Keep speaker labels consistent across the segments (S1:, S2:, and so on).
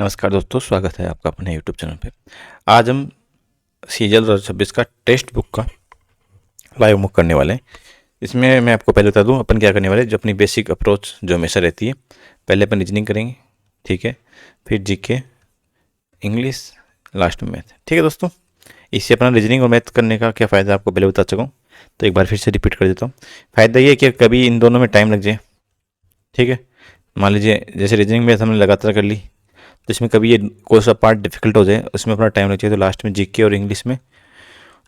S1: नमस्कार दोस्तों, स्वागत है आपका अपने यूट्यूब चैनल पे। आज हम सीजल 2026 का टेक्स्ट बुक का लाइव मुक करने वाले हैं। इसमें मैं आपको पहले बता दूं अपन क्या करने वाले हैं। जो अपनी बेसिक अप्रोच जो हमेशा रहती है, पहले अपन रीजनिंग करेंगे, ठीक है, फिर जीके, इंग्लिश, लास्ट में मैथ। ठीक है दोस्तों, इससे अपना रीजनिंग और मैथ करने का क्या फ़ायदा आपको पहले बता चुका हूँ, तो एक बार फिर से रिपीट कर देता हूँ। फ़ायदा ये है कि कभी इन दोनों में टाइम लग जाए, ठीक है। मान लीजिए जैसे रीजनिंग में हमने लगातार कर ली, तो इसमें कभी ये कोई सा पार्ट डिफिकल्ट हो जाए, उसमें अपना टाइम लग जाए, तो लास्ट में जीके और इंग्लिश में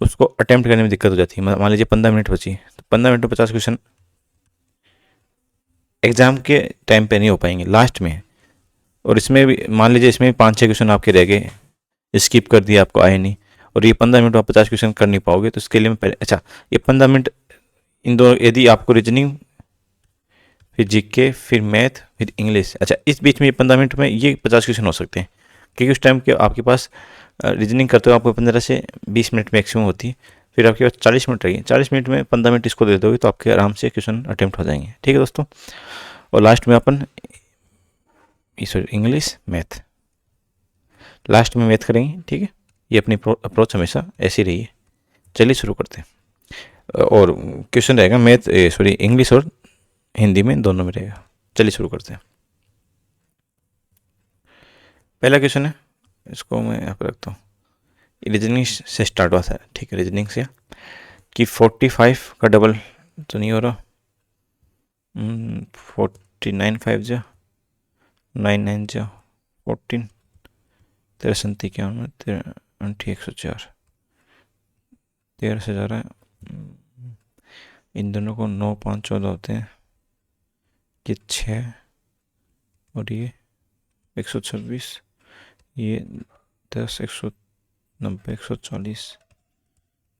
S1: उसको अटेम्प्ट करने में दिक्कत हो जाती है। मान लीजिए 15 मिनट बची, तो 15 मिनट में 50 क्वेश्चन एग्जाम के टाइम पे नहीं हो पाएंगे, लास्ट में। और इसमें भी मान लीजिए इसमें 5-6 क्वेश्चन आपके रह गए, स्किप कर दिया, आपको आए नहीं, और ये 15 मिनट में आप 50 क्वेश्चन कर नहीं पाओगे, तो इसके लिए मैं पहले अच्छा, ये 15 मिनट इन दोनों, यदि आपको रीजनिंग, फिर जीके, फिर मैथ, फिर इंग्लिश, अच्छा इस बीच में ये 15 मिनट में ये 50 क्वेश्चन हो सकते हैं, क्योंकि उस टाइम के आपके पास रीजनिंग करते हो आपको 15 से 20 मिनट मैक्सिमम होती है। फिर आपके पास 40 मिनट रहेगी, 40 मिनट में 15 मिनट इसको दे दोगे तो आपके आराम से क्वेश्चन अटेम्प्ट हो जाएंगे। ठीक है दोस्तों, और लास्ट में अपन सॉरी इंग्लिश मैथ, लास्ट में मैथ करेंगे। ठीक है, ये अपनी अप्रोच हमेशा ऐसी रही है। चलिए शुरू करते हैं। और क्वेश्चन रहेगा मैथ सॉरी इंग्लिश और हिंदी में, दोनों में रहेगा। चलिए शुरू करते हैं। पहला क्वेश्चन है, इसको मैं यहाँ पर रखता हूँ। रीजनिंग से स्टार्ट हुआ था, ठीक है, रीजनिंग से कि 45 का डबल तो नहीं हो रहा, 49 5 जा 9 9 जा 14 13 सन्ती 51 13 104 13 से जा रहा है। इन दोनों को 9 5 14 होते हैं, ये 6 और ये 126, ये 10 190 140।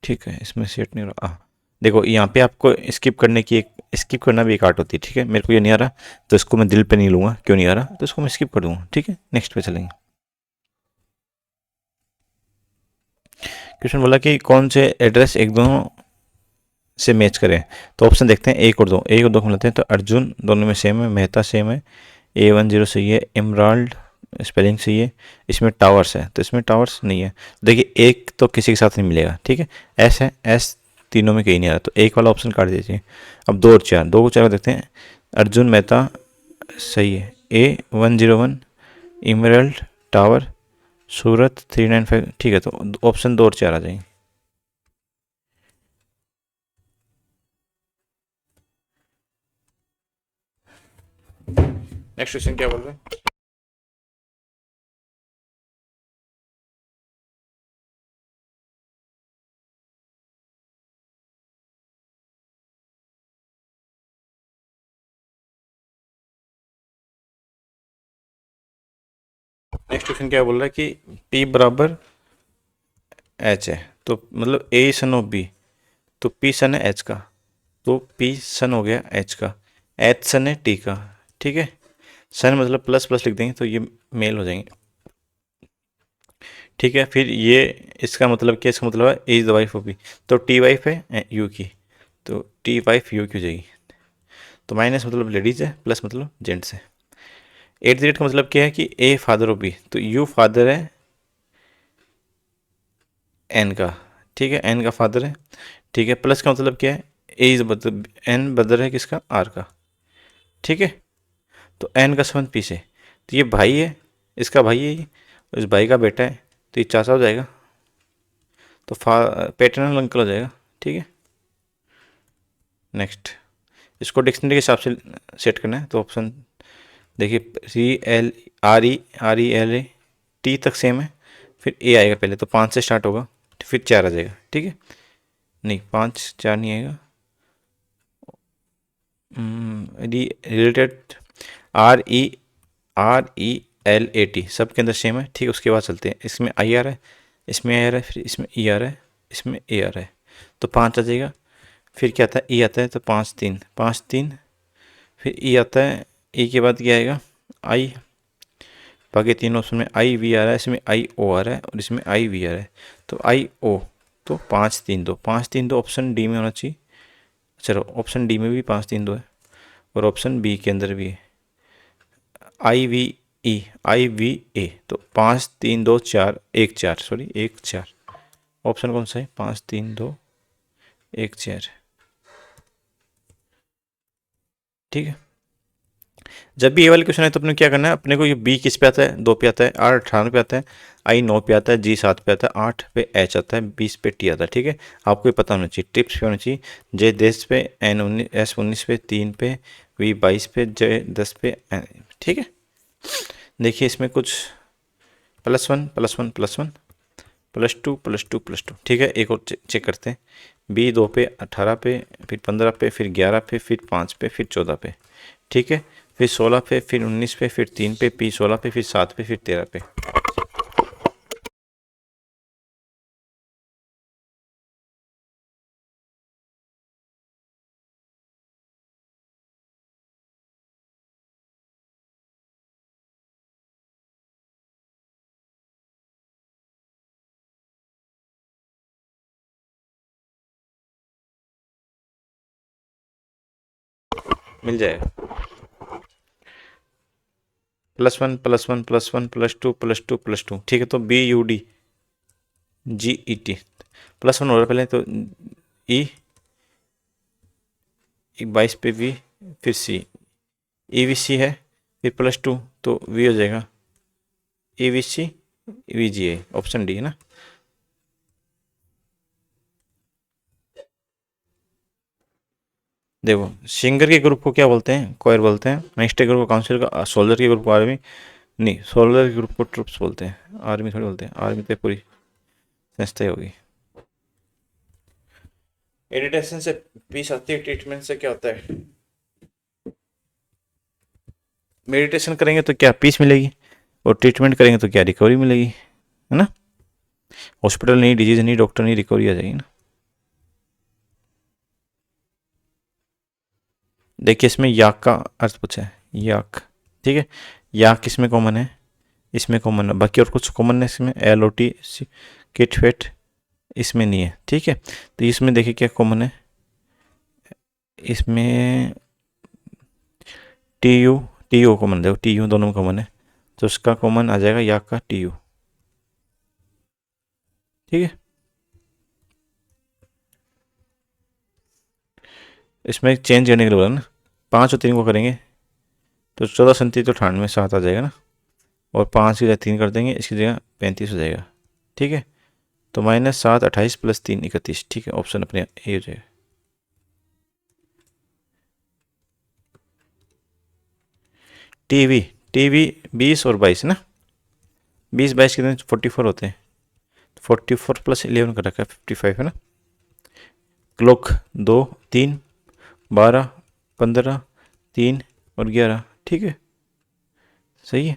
S1: ठीक है, इसमें सेट नहीं हो रहा। देखो यहाँ पे आपको स्किप करने की एक, स्किप करना भी एक आर्ट होती है। ठीक है, मेरे को ये नहीं आ रहा तो इसको मैं दिल पे नहीं लूँगा, क्यों नहीं आ रहा तो इसको मैं स्किप कर दूँगा। ठीक है, नेक्स्ट पे चलेंगे। क्वेश्चन बोला कि कौन से एड्रेस एक दोनों से मैच करें, तो ऑप्शन देखते हैं, एक और दो, एक और दो को लेते हैं। तो अर्जुन दोनों में सेम है, मेहता सेम है, A10 सही है, इमराल्ड स्पेलिंग सही है, इसमें टावर्स है तो इसमें टावर्स नहीं है। देखिए एक तो किसी के साथ नहीं मिलेगा, ठीक है, एस है, एस तीनों में कहीं नहीं आ रहा, तो एक वाला ऑप्शन काट दीजिए। अब 2 और 4, 2 को 4 को देखते हैं। अर्जुन मेहता सही है, A101 इमरल्ड टावर सूरत 395, ठीक है, तो ऑप्शन 2 और 4 आ जाएंगे। नेक्स्ट क्वेश्चन क्या बोल रहे हैं। नेक्स्ट क्वेश्चन क्या बोल रहा है कि P बराबर एच है, तो मतलब ए सन ऑफ बी, तो P सन है एच का, तो P सन हो गया एच का, एच सन है टी का। ठीक है, सन मतलब प्लस प्लस लिख देंगे तो ये मेल हो जाएंगे। ठीक है, फिर ये इसका मतलब क्या, इसका मतलब है A is the wife of B, तो टी वाइफ है यू की, तो टी वाइफ यू की हो जाएगी। तो माइनस मतलब लेडीज है, प्लस मतलब जेंट्स है। 8 का मतलब क्या है कि ए फादर ऑफ बी, तो यू फादर है एन का, ठीक है, एन का फादर है। ठीक है, प्लस का मतलब क्या है, ए इज मतलब एन ब्रदर है किसका, आर का। ठीक है, तो एन का संबंध पी से, तो ये भाई है, इसका भाई है ये, इस भाई का बेटा है, तो ये चाचा हो जाएगा, तो पैटर्नल अंकल हो जाएगा। ठीक है, नेक्स्ट इसको डिक्शनरी के हिसाब से सेट करना है, तो ऑप्शन देखिए, CL RE टी तक सेम है, फिर ए आएगा पहले, तो 5 से स्टार्ट होगा, फिर 4 आ जाएगा। ठीक है, नहीं 5 4 नहीं आएगा, रिलेटेड RELAT सबके अंदर सेम है। ठीक है, उसके बाद चलते हैं, इसमें आई आ रहा है, इसमें आई आ रहा है, फिर इसमें ई आ रहा है, इसमें ए आ रहा है, तो 5 आ जाएगा। फिर क्या आता है, ई आता है, तो 5 3 5 3, फिर ई आता है, ई के बाद क्या आएगा, आई, बाकी तीन ऑप्शन में आई वी आ रहा है, इसमें आई ओ आ रहा है और इसमें आई वी आ रहा है, तो आई ओ, तो 5 3 2 5 3 2 ऑप्शन डी में होना चाहिए। चलो ऑप्शन डी में भी 5 3 2 है, और ऑप्शन बी के अंदर भी है, आई V E I V A, तो 5 3 2 4 1 4, सॉरी 1 4, ऑप्शन कौन सा है? 5 3 2 1 4, ठीक है। जब भी ये वाले क्वेश्चन है तो अपने क्या करना है, अपने को ये बी किस पे आता है? 2 पे आता है, आर 18 पे आता है, आई 9 पे आता है, जी 7 पे आता है, 8 पे एच आता है, 20 पे टी आता है, ठीक है। आपको ये पता होना चाहिए, टिप्स पे होना चाहिए। जे 10 पे, एन 19, एस 19 पे, 3 पे, वी 22 पे, जे 10 पे, ठीक है। देखिए इसमें कुछ +1 +1 +1 +2 +2 +2, ठीक है। एक और चेक करते हैं, बी 2 पे 18 पे, फिर 15 पे, फिर 11 पे, फिर 5 पे, फिर 14 पे, ठीक है। फिर 16 पे, फिर 19 पे, फिर 3 पे, पी 16 पे, फिर 7 पे, फिर 13 पे। मिल जाएगा। +1 +1 +1 +2 +2 +2, ठीक है। तो B U D G E T, +1 हो रहा है पहले, तो ई 22 पे वी, फिर सी, ई वी सी है, फिर +2 तो वी हो जाएगा E V C we ji A, option D है ना। देखो सिंगर के ग्रुप को क्या बोलते हैं? कोयर बोलते हैं। नेक्स्ट ग्रुप को काउंसिल का, सोल्जर के ग्रुप को आर्मी, नहीं सोल्जर के ग्रुप को ट्रुप्स बोलते हैं, आर्मी थोड़ी बोलते हैं, आर्मी तो पूरी संस्था ही होगी। इरिटेशन से पीस आती है, ट्रीटमेंट से क्या होता है? मेडिटेशन करेंगे तो क्या पीस मिलेगी, और ट्रीटमेंट करेंगे तो क्या रिकवरी मिलेगी, है ना। हॉस्पिटल नहीं, डिजीज नहीं, डॉक्टर नहीं, रिकवरी आ जाएगी ना। देखिए इसमें याक का अर्थ पूछा है, याक, ठीक है। याक इसमें कॉमन है, इसमें कॉमन है, बाकी और कुछ कॉमन है इसमें, एल ओ टी, किट फेट इसमें नहीं है, ठीक है। तो इसमें देखिए क्या कॉमन है, इसमें टी यू कॉमन, देखो टी यू दोनों में कॉमन है, तो उसका कॉमन आ जाएगा याक का टी यू, ठीक है। इसमें चेंज करने के लिए बोला ना, 5 और 3 को करेंगे तो 14 37 तो 7 आ जाएगा ना, और 5 की जगह 3 कर देंगे, इसकी जगह 35 हो जाएगा, ठीक है। तो -7 28 + 3 31, ठीक है। ऑप्शन अपने ए हो जाएगा। टीवी, टीवी 20 और 22 ना, 20 22 कितने? 44 होते हैं, 44 + 11 कर रखा है, 55 है ना। क्लॉक 2 3 12 15 3 और 11, ठीक है, सही है।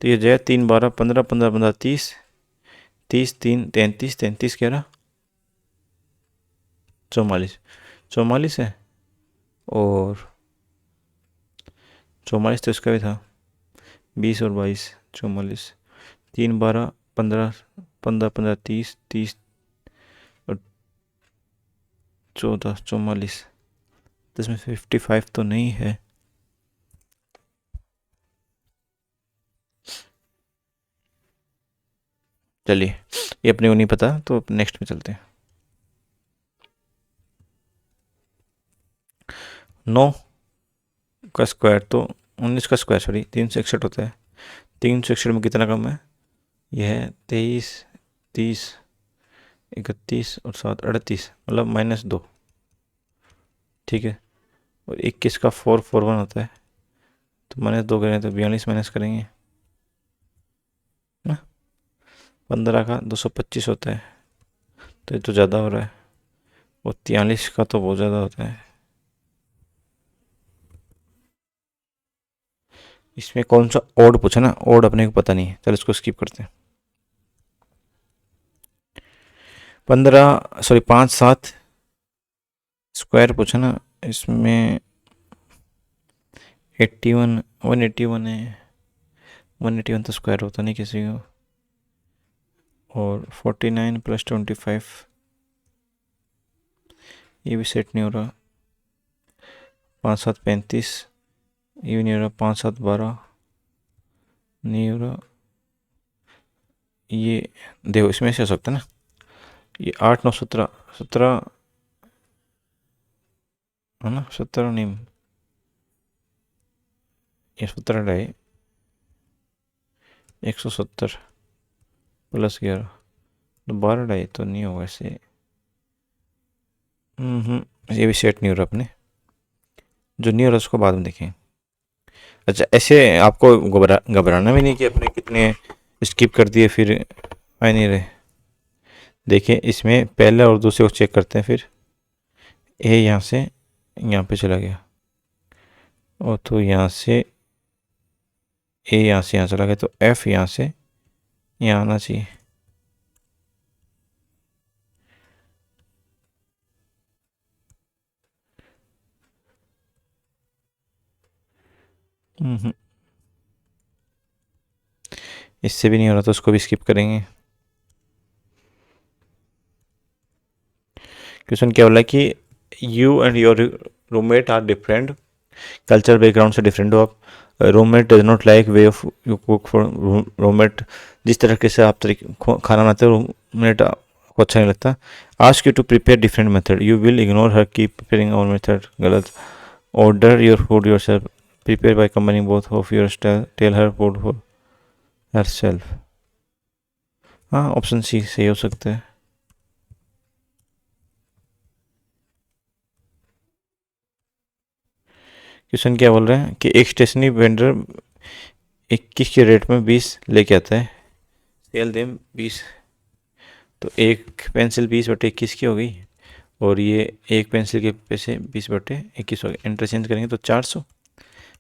S1: तो ये जाए 3 12 15 15 15 30, 30 3 33 33 11 44, 44 है, और 44 तो इसका भी था, 20 और 22 44, 3 12 15 15 15 30 30 और 14 44, तो इसमें 55 तो नहीं है। चलिए ये अपने को नहीं पता, तो नेक्स्ट में चलते हैं। 9 का स्क्वायर तो 19 का स्क्वायर, सॉरी 361 होता है। 361 में कितना कम है? यह है 23 30 31 और 7 38, मतलब -2, ठीक है। और 21 का 441 होता है, तो -2 करें तो 42 माइनस करेंगे ना। 15 का 225 होता है, तो ये तो ज़्यादा हो रहा है, और 43 का तो बहुत ज़्यादा होता है। इसमें कौन सा ओड पूछा ना, ओड अपने को पता नहीं है, चलो इसको स्किप करते हैं। 15 सॉरी 5 7 स्क्वायर पूछा ना, इसमें 81 181 है, 181 तो स्क्वायर होता नहीं किसी को, और 49 + 25 ये भी सेट नहीं हो रहा, 5 7 35 ये भी नहीं हो रहा, 5 7 12 न्यूरो, ये देखो इसमें से हो सकता है ना, ये 8 9 17 17 है ना, 17 नहीं, ये 17 ढाई 170 प्लस 11 तो 12 ढाई तो नहीं होगा ऐसे। ये भी सेट नहीं हो रहा अपने, जो नहीं हो रहा उसको बाद में देखें। अच्छा ऐसे आपको घबराना भी नहीं कि अपने कितने स्किप कर दिए फिर आ नहीं रहे। देखिए इसमें पहले और दूसरे को चेक करते हैं, फिर ए यहाँ से यहाँ पे चला गया, और तो यहाँ से ए यहाँ से यहाँ चला गया, तो एफ यहाँ से यहाँ आना चाहिए। इससे भी नहीं हो रहा तो उसको भी स्किप करेंगे। क्वेश्चन क्या बोला कि you and your roommate are different, culture background से डिफरेंट हो आप। Roommate does not like way of you cook for, roommate जिस तरीके से आप खाना बनाते हो रूममेट को अच्छा नहीं लगता। Ask you to prepare different method, you will ignore her keep preparing our method, गलत। Order your food yourself, prepare by combining both of your style, tell her food for herself. हाँ option C सही हो सकता है। Question क्या बोल रहे हैं कि एक स्टेशनरी वेंडर 21 के रेट में 20 लेके आता है, सेल देम 20, तो एक पेंसिल 20/21 की हो गई, और ये एक पेंसिल के पैसे 20/21 हो गए। इंटरचेंज करेंगे तो 400,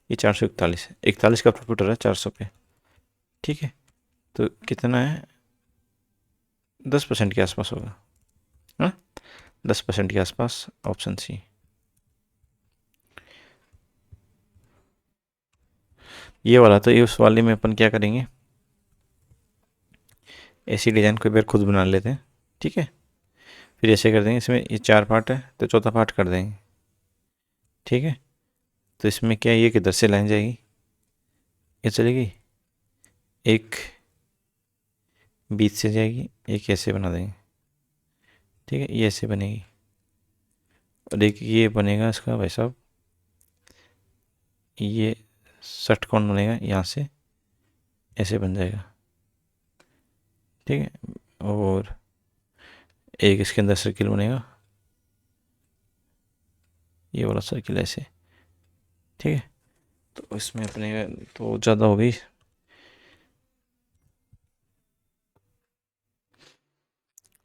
S1: ये 441 है, 41 का प्रॉफिट हो रहा है 400 पे। ठीक है, तो कितना है, 10% के आसपास होगा, हाँ 10% के आसपास, ऑप्शन सी। ये वाला तो ये उस वाले में अपन क्या करेंगे, ऐसी डिज़ाइन को एक बार खुद बना लेते हैं। ठीक है, फिर ऐसे कर देंगे, इसमें ये 4 पार्ट है तो चौथा पार्ट कर देंगे। ठीक है, तो इसमें क्या ये किधर से लाइन जाएगी, ये चलेगी, एक बीच से जाएगी, एक ऐसे बना देंगे। ठीक है, ये ऐसे बनेगी, और एक ये बनेगा इसका भाई साहब, ये षटकोण बनेगा, यहाँ से ऐसे बन जाएगा। ठीक है, और एक इसके अंदर सर्किल बनेगा, ये वाला सर्किल ऐसे। ठीक है, तो इसमें अपने तो ज़्यादा हो गई।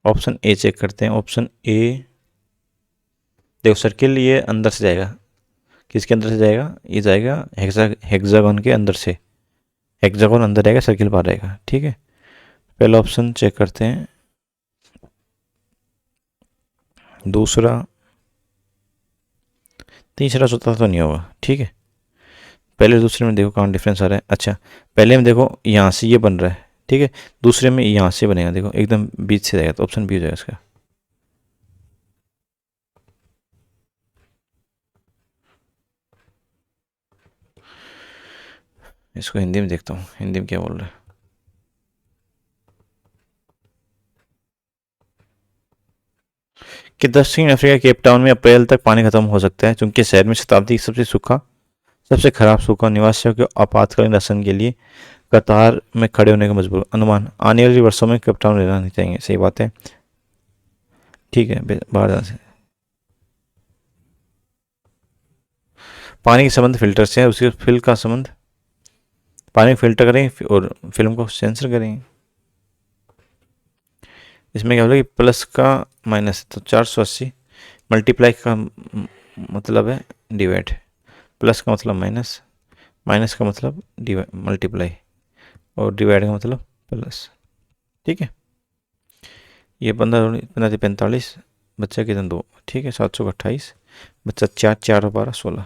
S1: ऑप्शन ए चेक करते हैं, ऑप्शन ए देखो, सर्किल ये अंदर से जाएगा, किसके अंदर से जाएगा, ये जाएगा हेक्सागोन के अंदर से, हेक्सागोन अंदर रहेगा, सर्किल बाहर रहेगा। ठीक है, पहला ऑप्शन चेक करते हैं, दूसरा, तीसरा चौथा तो नहीं होगा। ठीक है, पहले दूसरे में देखो कहाँ डिफरेंस आ रहा है। अच्छा पहले में देखो यहाँ से ये बन रहा है, ठीक है, दूसरे में यहाँ से बनेगा, देखो एकदम बीच से जाएगा, तो ऑप्शन बी हो जाएगा इसका। इसको हिंदी में देखता हूँ, हिंदी में क्या बोल रहा है। कि दक्षिण अफ्रीका केप टाउन में अप्रैल तक पानी खत्म हो सकता है, चूंकि शहर में शताब्दी सबसे सूखा, सबसे खराब सूखा, निवासियों के आपातकालीन राशन के लिए कतार में खड़े होने का मजबूर। अनुमान, आने वाली वर्षों में केप टाउन रहना नहीं चाहिए, सही बात है। ठीक है, बाहर जाने से पानी के संबंध फिल्टर से है, उसके फिल का संबंध, पानी फिल्टर करें और फिल्म को सेंसर करें। इसमें क्या बोला कि प्लस का माइनस, तो 480 मल्टीप्लाई का मतलब है डिवाइड, प्लस का मतलब माइनस, माइनस का मतलब डिवाइड मल्टीप्लाई, और डिवाइड का मतलब प्लस। ठीक है, ये 15 45, बच्चा कितना 2, ठीक है 728, बच्चा 4 4 12 16।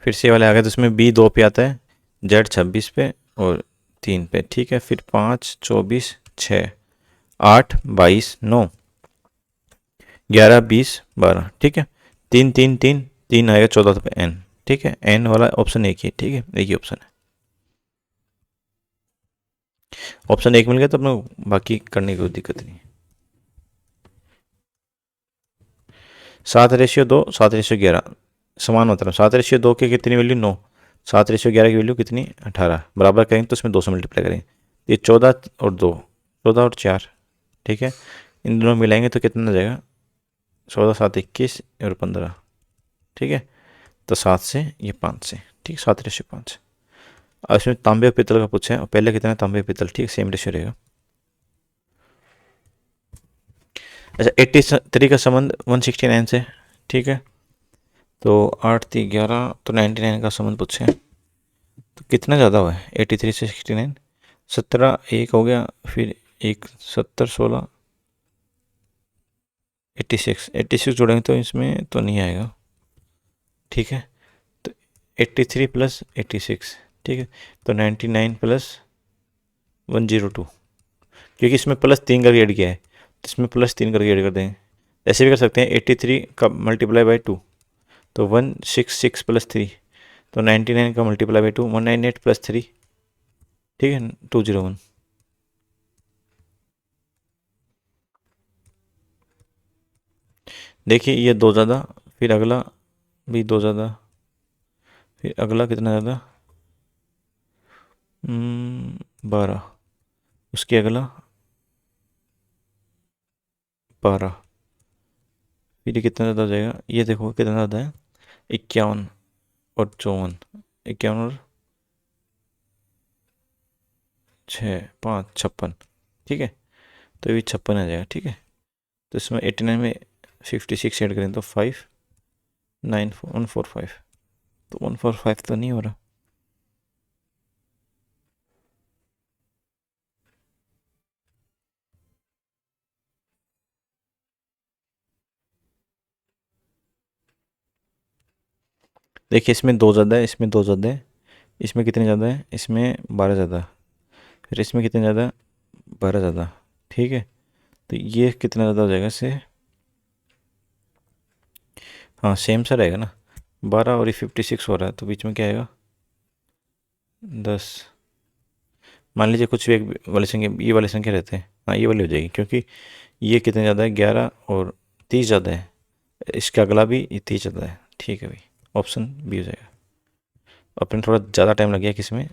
S1: फिर से वाले आ गए, तो इसमें बी 2 पे आता है, जेड 26 पे और 3 पे। ठीक है, फिर 5 24 6 8 22 9, 11 20 12, ठीक है। 3 3 3 3 आएगा 14 पे n, ठीक है। n वाला ऑप्शन एक ही है, ठीक है, एक ही ऑप्शन है। ऑप्शन एक मिल गया तो अपने बाकी करने की कोई दिक्कत नहीं। 7:2 7:11 समान होता है। 7:2 की कितनी वैल्यू 9, 7:11 की वैल्यू कितनी 18, बराबर करेंगे तो इसमें 2 से मल्टीप्लाई करेंगे। ये 14 और 2, 14 और 4, ठीक है। इन दोनों मिलाएंगे तो कितना हो जाएगा, 14 7 21 और 15, ठीक है। तो 7 से ये 5 से, ठीक, 7:5। अब इसमें तांबे और पीतल का पूछा है, और पहले कितना है तांबे पीतल, ठीक, सेम रेशियो रहेगा। अच्छा 83 का संबंध 169 से, ठीक है। तो 8 3 11, तो 99 का संबंध पूछे, तो कितना ज़्यादा हुआ है 83 से 69, 17 एक हो गया, फिर एक 70 16 86 जोड़ेंगे तो इसमें तो नहीं आएगा, ठीक है। तो 83 प्लस 86, ठीक है। तो 99 प्लस 102, क्योंकि इसमें प्लस 3 करके ऐड किया है, तो इसमें प्लस 3 करके ऐड कर देंगे। ऐसे भी कर सकते हैं 83 का मल्टीप्लाई बाई 2, तो 166 प्लस 3, तो 99 का मल्टीप्लाई बाई 2 198 प्लस 3, ठीक है, 201। देखिए ये 2 ज़्यादा, फिर अगला भी 2 ज़्यादा, फिर अगला कितना ज़्यादा 12, उसके अगला 12, फिर ये कितना ज़्यादा हो जाएगा, ये देखो कितना ज़्यादा है 51 और 54, 51 और 6 5 56, ठीक है। तो ये भी 56 आ जाएगा, ठीक है। तो इसमें 89 में 56 ऐड करें तो 5 9 145, तो 145 तो नहीं हो रहा। देखिए इसमें 2 ज़्यादा है, इसमें 2 ज़्यादा है, इसमें कितने ज़्यादा है, इसमें 12 ज़्यादा, फिर इसमें कितने ज़्यादा 12 ज़्यादा, ठीक है। तो ये कितना ज़्यादा हो जाएगा इससे, हाँ सेम सा रहेगा ना, 12 और ये 56 हो रहा है, तो बीच में क्या आएगा 10। मान लीजिए कुछ भी एक वाली संख्या, ये वाली संख्या रहते हैं, हाँ ये वाली हो जाएगी, क्योंकि ये कितने ज़्यादा है 11 और 30 ज़्यादा है, इसका अगला भी ये 30 ज़्यादा है, ठीक है भाई, ऑप्शन बी हो जाएगा। अपने थोड़ा ज़्यादा टाइम लग गया किसमें,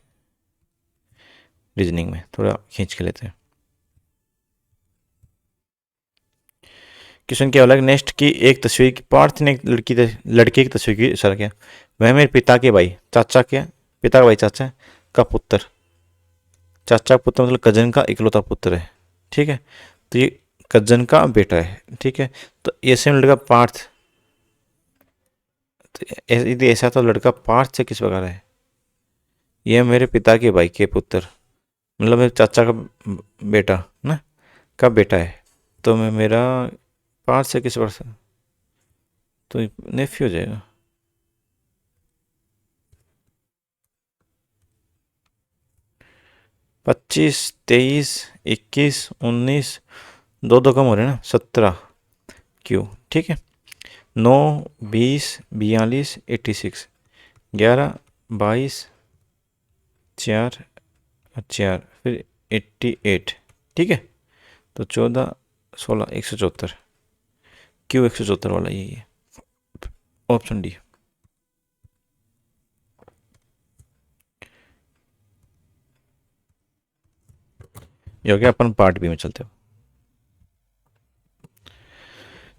S1: रीजनिंग में, थोड़ा खींच के लेते हैं। क्वेश्चन क्या बोला, नेक्स्ट की एक तस्वीर की पार्थ ने एक लड़के की तस्वीर की इशारा किया, वह मेरे पिता के भाई चाचा के, पिता का भाई चाचा का पुत्र, चाचा का पुत्र मतलब कजन का इकलौता पुत्र है, ठीक है। तो ये कजन का बेटा है, ठीक है। तो ऐसे में लड़का पार्थ, तो यदि ऐसा तो लड़का पार्थ से किस प्रकार है, ये मेरे पिता के भाई के पुत्र, मतलब मेरे चाचा का बेटा ना, का बेटा है, तो मैं मेरा पार्थ से किस प्रकार से, तो नेफ्यू हो जाएगा। 25 23 21 19, दो दो कम हो रहे हैं ना, 17 क्यू, ठीक है। 9 20 42 86, 11 22 4 4, फिर 88, ठीक है। तो 14 16 174, क्यू 174 वाला यही है, ऑप्शन डी। ये हो गया, अपन पार्ट बी में चलते हो।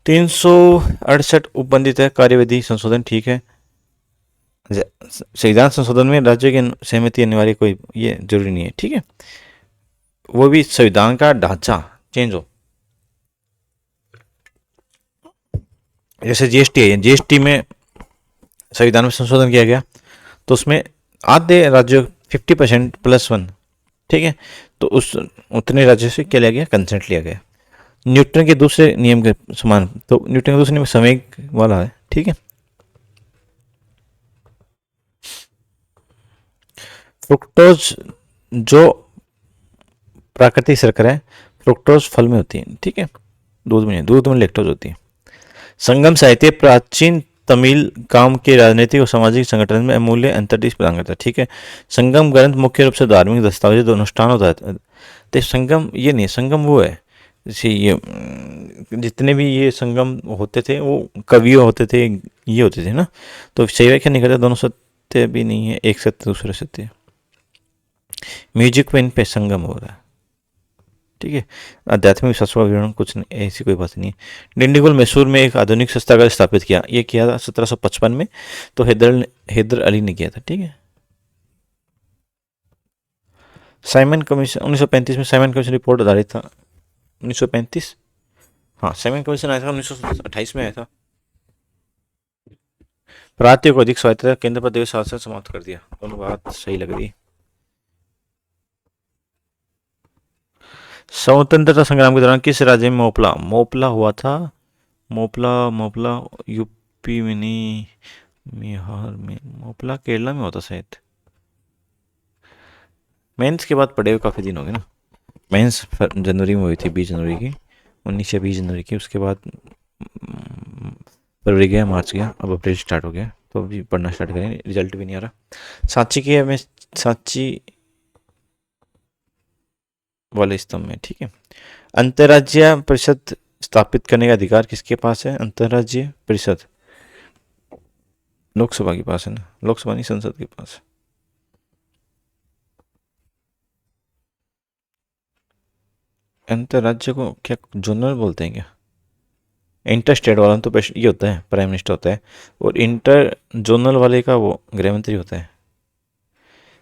S1: 368 उपबंधित है कार्यविधि संशोधन, ठीक है। संविधान संशोधन में राज्य की सहमति अनिवार्य, कोई ये जरूरी नहीं है, ठीक है। वो भी संविधान का ढांचा चेंज हो, जैसे जीएसटी है, जीएसटी में संविधान में संशोधन किया गया, तो उसमें आधे राज्य 50% प्लस 1, ठीक है। तो उस उतने राज्य से क्या लिया गया, कंसेंट लिया गया, न्यूटन के दूसरे नियम के समान। तो न्यूटन के दूसरे नियम संवेग वाला है, ठीक है। फ्रुक्टोज जो प्राकृतिक शर्करा है, फ्रुक्टोज फल में होती है, ठीक है, दूध में नहीं, दूध में लेक्टोज होती है। संगम साहित्य प्राचीन तमिल काम के राजनीतिक और सामाजिक संगठन में अमूल्य अंतर्दृष्टि प्रदान करता है। ठीक है, संगम ग्रंथ मुख्य रूप से धार्मिक दस्तावेज और अनुष्ठान होता है। तो संगम ये नहीं, संगम वो है जैसे ये जितने भी ये संगम होते थे वो कवियों होते थे, ये होते थे ना। तो सही व्याख्या नहीं करता, दोनों सत्य भी नहीं है, एक सत्य दूसरा सत्य। म्यूजिक पे इन पे संगम हो रहा है। ठीक है, आध्यात्मिक शास्त्रों का विवरण कुछ नहीं, ऐसी कोई बात नहीं है। डिंडीगुल मैसूर में एक आधुनिक शस्त्रागार स्थापित किया, ये किया था 1755 में, तो हैदर अली ने किया था। ठीक है, साइमन कमीशन 1935 में, साइमन कमीशन रिपोर्ट आधारित था 1935। हाँ, साइमन कमीशन आया था 1928 में आया था। प्रांतीय को अधिक स्वायत्तता, केंद्र पर देश शासन समाप्त कर दिया। दोनों बात सही लग रही है। स्वतंत्रता संग्राम के दौरान किस राज्य में मोपला मोपला हुआ था? मोपला मोपला यूपी में नहीं, बिहार में। मोपला केरला में होता शायद। मेंस के बाद पढ़े हुए काफ़ी दिन हो गए ना। मेंस जनवरी में हुई थी, 20 जनवरी की, 19 या 20 जनवरी की। उसके बाद फरवरी गया, मार्च गया, अब अप्रैल स्टार्ट हो गया, तो अभी पढ़ना स्टार्ट करें, रिजल्ट भी नहीं आ रहा। सांची की है, मैं सांची वाले स्तंभ में। ठीक है, अंतर्राज्यीय परिषद स्थापित करने का अधिकार किसके पास है? अंतर्राज्यीय परिषद लोकसभा के पास है ना, लोकसभा नहीं, संसद के पास। अंतर्राज्य को क्या जोनल बोलते हैं क्या? इंटर स्टेट वाला तो ये होता है, प्राइम मिनिस्टर होता है, और इंटर जोनल वाले का वो गृह मंत्री होता है।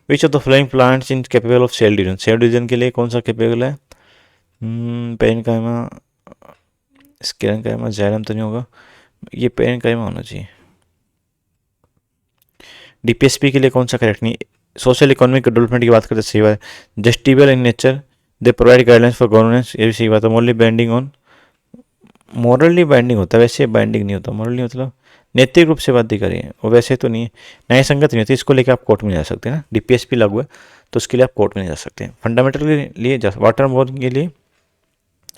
S1: Which of the flying plants incapable of cell division, cell division के लिए कौन सा कैपेबल है? पेन कायमा, स्केरन कायमा, जैरम तो नहीं होगा, ये पेन कायमा होना चाहिए। डीपीएसपी के लिए कौन सा करेक्ट नहीं? सोशल इकोनॉमिक डेवलपमेंट की बात करते सही बात है। Justiciable in nature, they provide guidelines for governance, ये भी सही बात है। Morally binding on, morally binding होता है, वैसे बाइंडिंग नहीं होता। मॉरली मतलब नैतिक रूप से बाध्यकारी है, और वैसे तो नहीं है, न्याय संगत नहीं होती। इसको लेकर आप कोर्ट में जा सकते हैं ना, डीपीएसपी लागू है तो उसके लिए आप कोर्ट में जा सकते हैं। फंडामेंटल के लिए जा, वाटर बोर्न के लिए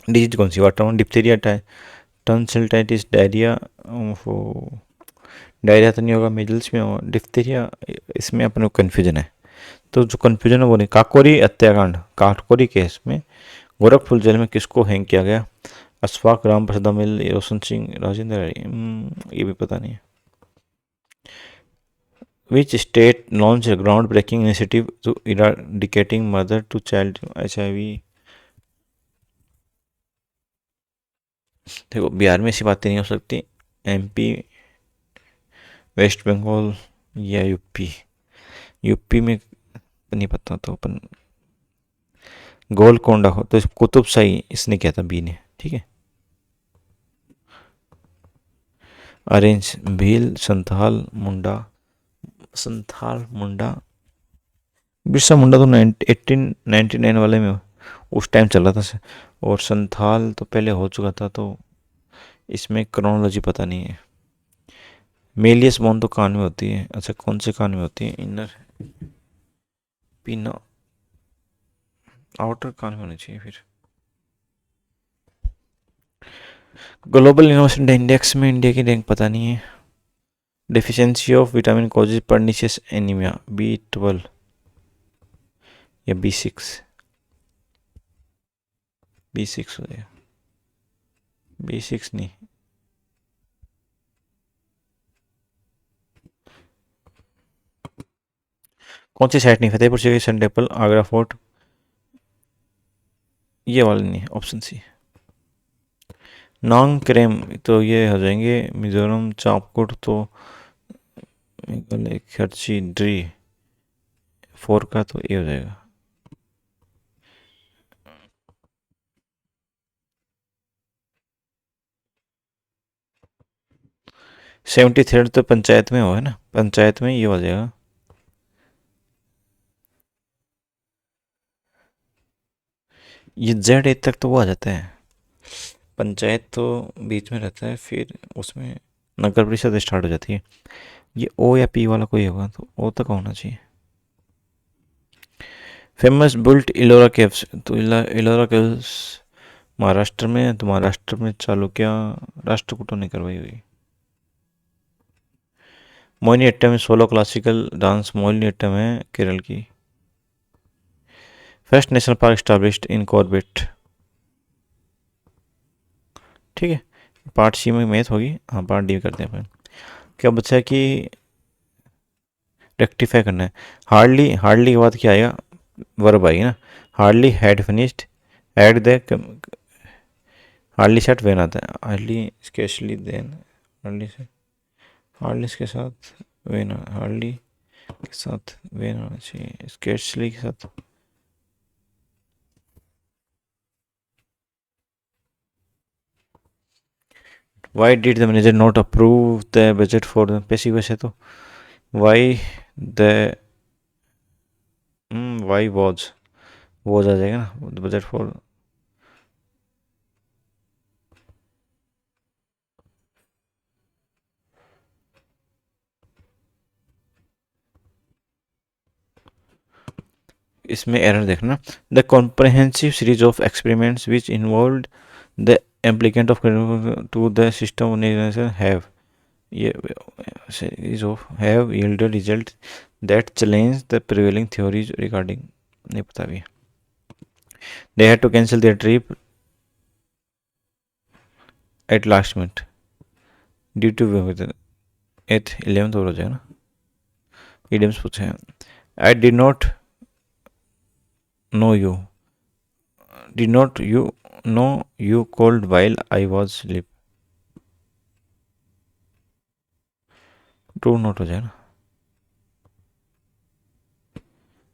S1: डिजीज कौन सी? Water borne diphtheria, tonsillitis, diarrhoea, diarrhoea तो नहीं होगा, मिजल्स में होगा, डिप्थीरिया, इसमें अपने को कन्फ्यूजन है। तो जो कन्फ्यूजन है वो नहीं। काकोरी हत्याकांड, काकोरी केस में गोरखपुर जेल में किसको हैंग किया गया? अशफाक, राम प्रसाद मिल, रोशन सिंह, राजेंद्र ये भी पता नहीं है। Which state launch ground breaking initiative to eradicating mother to child HIV? देखो, बिहार में ऐसी बातें नहीं हो सकती। MP, वेस्ट बंगाल या यूपी। यूपी में नहीं पता, तो अपन गोलकोंडा हो तो कुतुब शाही इसने किया था, बी ने। ठीक है, अरेंज भील, संथाल, मुंडा, संथाल मुंडा, बिरसा मुंडा तो 1899 वाले में उस टाइम चल रहा था, और संथाल तो पहले हो चुका था, तो इसमें क्रोनोलॉजी पता नहीं है। मेलियस बोन तो कान में होती है। अच्छा, कौन से कान में होती है? इनर पीना, आउटर कान में होनी चाहिए। फिर ग्लोबल इनोवेशन इंडेक्स में इंडिया की रैंक पता नहीं है। Deficiency of vitamin causes pernicious anaemia, B12 या B6? B6 हो जाएगा, B6 नहीं। कौन सी साइट नहीं? Fatehpur Sikri, sun temple, Agra fort, ये वाला नहीं, ऑप्शन सी। नॉन्ग क्रेम तो ये हो जाएंगे मिजोरम, चापकुट तो मेघालय, खर्ची, ड्री, 4 का तो ये हो जाएगा। सेवेंटी थर्ड तो पंचायत में हो है ना, पंचायत में ये हो जाएगा। ये Z तक तो वो आ जाता है, पंचायत तो बीच में रहता है, फिर उसमें नगर परिषद स्टार्ट हो जाती है। ये O या P वाला कोई होगा, तो O तक होना चाहिए। फेमस बुल्ट इलोरा केव्स, तो इलोरा केव्स महाराष्ट्र में, तो महाराष्ट्र में चालुक्य राष्ट्रकूटों ने करवाई हुई। Mohiniyattam solo classical dance Mohiniyattam है केरल की। फर्स्ट नेशनल पार्क स्टैब्लिश्ड इन कॉर्बेट। ठीक है, पार्ट सी में मैथ होगी, हाँ पार्ट डी करते हैं अपन। क्या बच्चा है कि रेक्टिफाई करना है। हार्डली, हार्डली के बाद क्या आएगा, वर्ब आएगी ना। Hardly had finished at the, hardly set when आता है, हार्डली स्केचली देन, हार्डली से, हार्डली के साथ वेन, हार्डली के साथ वेन आना चाहिए, स्केचली के साथ। Why did the manager not approve the budget for the passive वैसे तो वाई द, वाई वॉज आ जाएगा ना, बजट फॉर। इसमें एरर देखना, the comprehensive series of experiments which involve the applicant of to the system have, ये series of have yielded results that challenge the prevailing theories regarding, नहीं पता भी। they had to cancel their trip at last minute due to 8th 11th हो जाएगा ना, idioms पूछे हैं। I did not know you, did not you know you called while I was asleep, true note हो जाएगा ना।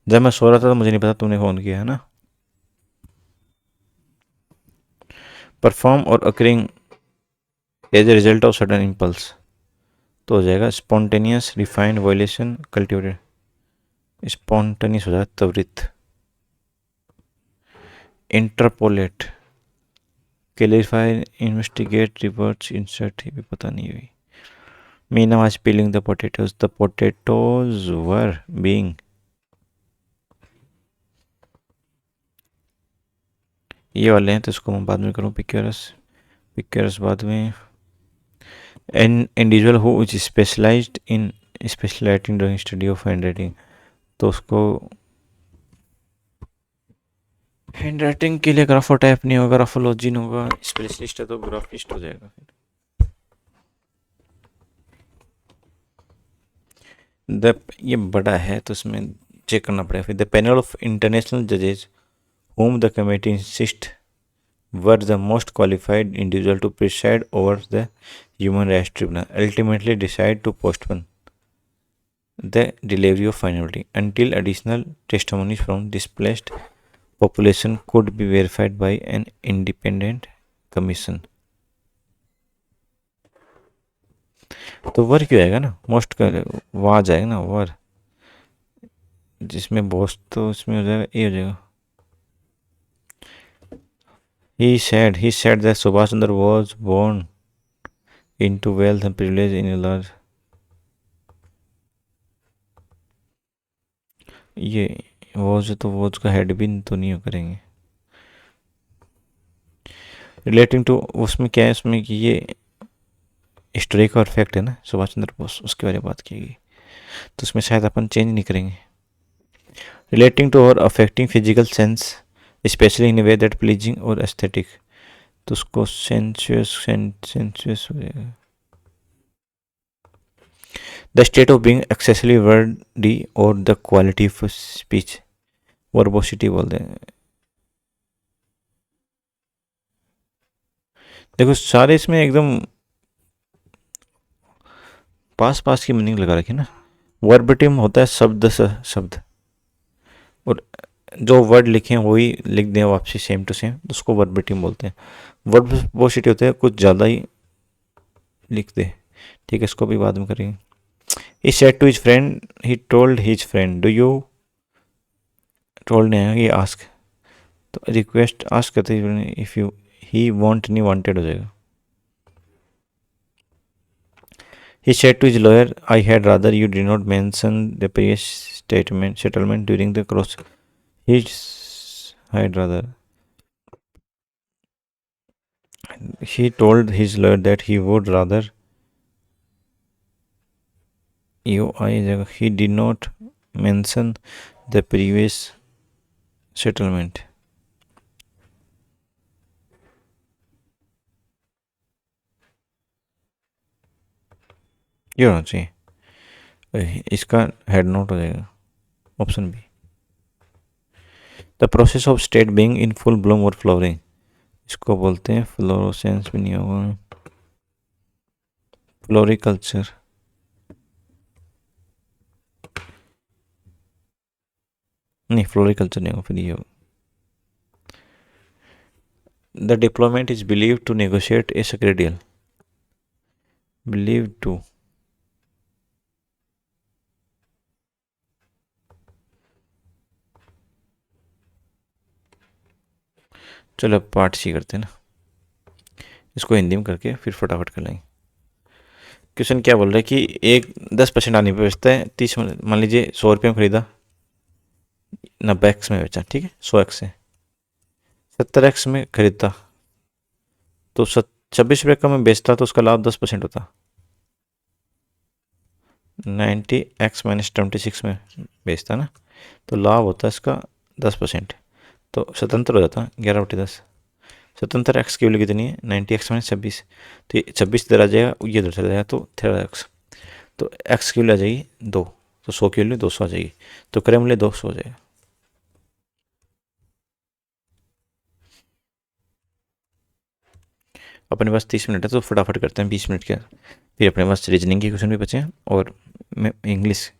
S1: जब मैं सो रहा था तो मुझे नहीं पता तूने फोन किया है ना। परफॉर्म और occurring as a result of sudden impulse, तो हो जाएगा spontaneous, refined, violation, cultivated. Spontaneous हो जाएगा त्वरित। Interpolate, clarify, investigate, reverse, insert, ये भी पता नहीं हुई। Meena was peeling the potatoes, the potatoes were being, ये वाले हैं तो इसको मैं बाद में करूँ। पिक्चरस, पिक्चरस बाद में। An individual who is specialised in, specialising doing study of handwriting, तो उसको हैंड राइटिंग के लिए ग्राफोटाइप नहीं होगा, ग्राफोलॉजी नहीं होगा, स्पेशलिस्ट है तो ग्राफिस्ट हो जाएगा। द, ये बड़ा है तो इसमें चेक करना पड़ेगा। फिर द पैनल ऑफ इंटरनेशनल जजेज whom the committee insist were the most qualified individual to preside over the human rights tribunal ultimately decide to postpone the delivery of final verdict until additional testimonies from displaced population could be verified by an independent commission। तो वर क्यों आएगा ना, most का वहाँ जाएगा ना वर, जिसमें boast तो इसमें हो जाएगा, ए हो जाएगा। He said that Subhash Chandra was born into wealth and privilege in a large, ये वॉज तो वॉज का हेड भी तो नहीं करेंगे। रिलेटिंग टू, उसमें क्या है उसमें कि ये हिस्टोरी का फैक्ट है ना, सुभाष चंद्र बोस, उसके बारे में बात की गई, तो उसमें शायद अपन चेंज नहीं करेंगे। रिलेटिंग टू और affecting physical sense specially in way that pleasing और एस्थेटिक, तो उसको सेंसुअस, सेंसुअस हो जाएगा। The state of being excessively Verde और द क्वालिटी ऑफ स्पीच, वर्बोसिटी बोलते हैं। देखो सारे इसमें एकदम पास पास की मीनिंग लगा रखी ना। वर्बटिम होता है शब्द से शब्द, और जो वर्ड लिखे हैं वही लिख दें वापसी सेम टू सेम, उसको वर्बटिम बोलते हैं। वर्बोसिटी होता है कुछ ज़्यादा ही लिख दे। ठीक है, इसको भी बाद में करेंगे। He said to his friend, he told his friend, do you, told नहीं है, ये ask, तो रिक्वेस्ट आस्क करते हैं, इफ़ यू, ही वॉन्ट नहीं वांटेड हो जाएगा। He said to his lawyer, I had rather you did not mention the previous settlement during the cross. He had rather, he told his lawyer that he would rather he did not mention the previous settlement. ये होना चाहिए, इसका head note हो जाएगा option B. The process of state being in full bloom और flowering, इसको बोलते हैं फ्लोरोसेंस भी नहीं होगा, फ्लोरिकल्चर। नहीं, फ्लोरिकल्चर नहीं होगा, फिर ये होगा। The diplomat is believe to negotiate a secret deal, believe to, चलो पार्ट सी करते हैं ना, इसको हिंदी में करके फिर फटाफट कर लेंगे। क्वेश्चन क्या बोल रहा है कि एक 10% आने पर बेचता है 30, मान लीजिए 100 रुपये में खरीदा, 90x में बेचा, ठीक है, 100x से। 70x में खरीदता तो 26 रुपये का में बेचता तो उसका लाभ 10% होता। 90x माइनस 26 में बेचता ना, तो लाभ होता है इसका 10%, तो स्वतंत्र हो जाता 11/10। स्वतंत्र x की वैल्यू कितनी है, 90x माइनस 26, तो ये 26 इधर आ जाएगा, ये इधर चला जाएगा, तो 13x, तो x की वैल्यू आ जाएगी 2, तो 100 की वैल्यू 200 आ जाएगी, तो क्रय मूल्य 200 हो जाएगा। अपने पास 30 मिनट है तो फटाफट करते हैं 20 मिनट के, फिर अपने पास रीजनिंग के क्वेश्चन भी बचे हैं और इंग्लिश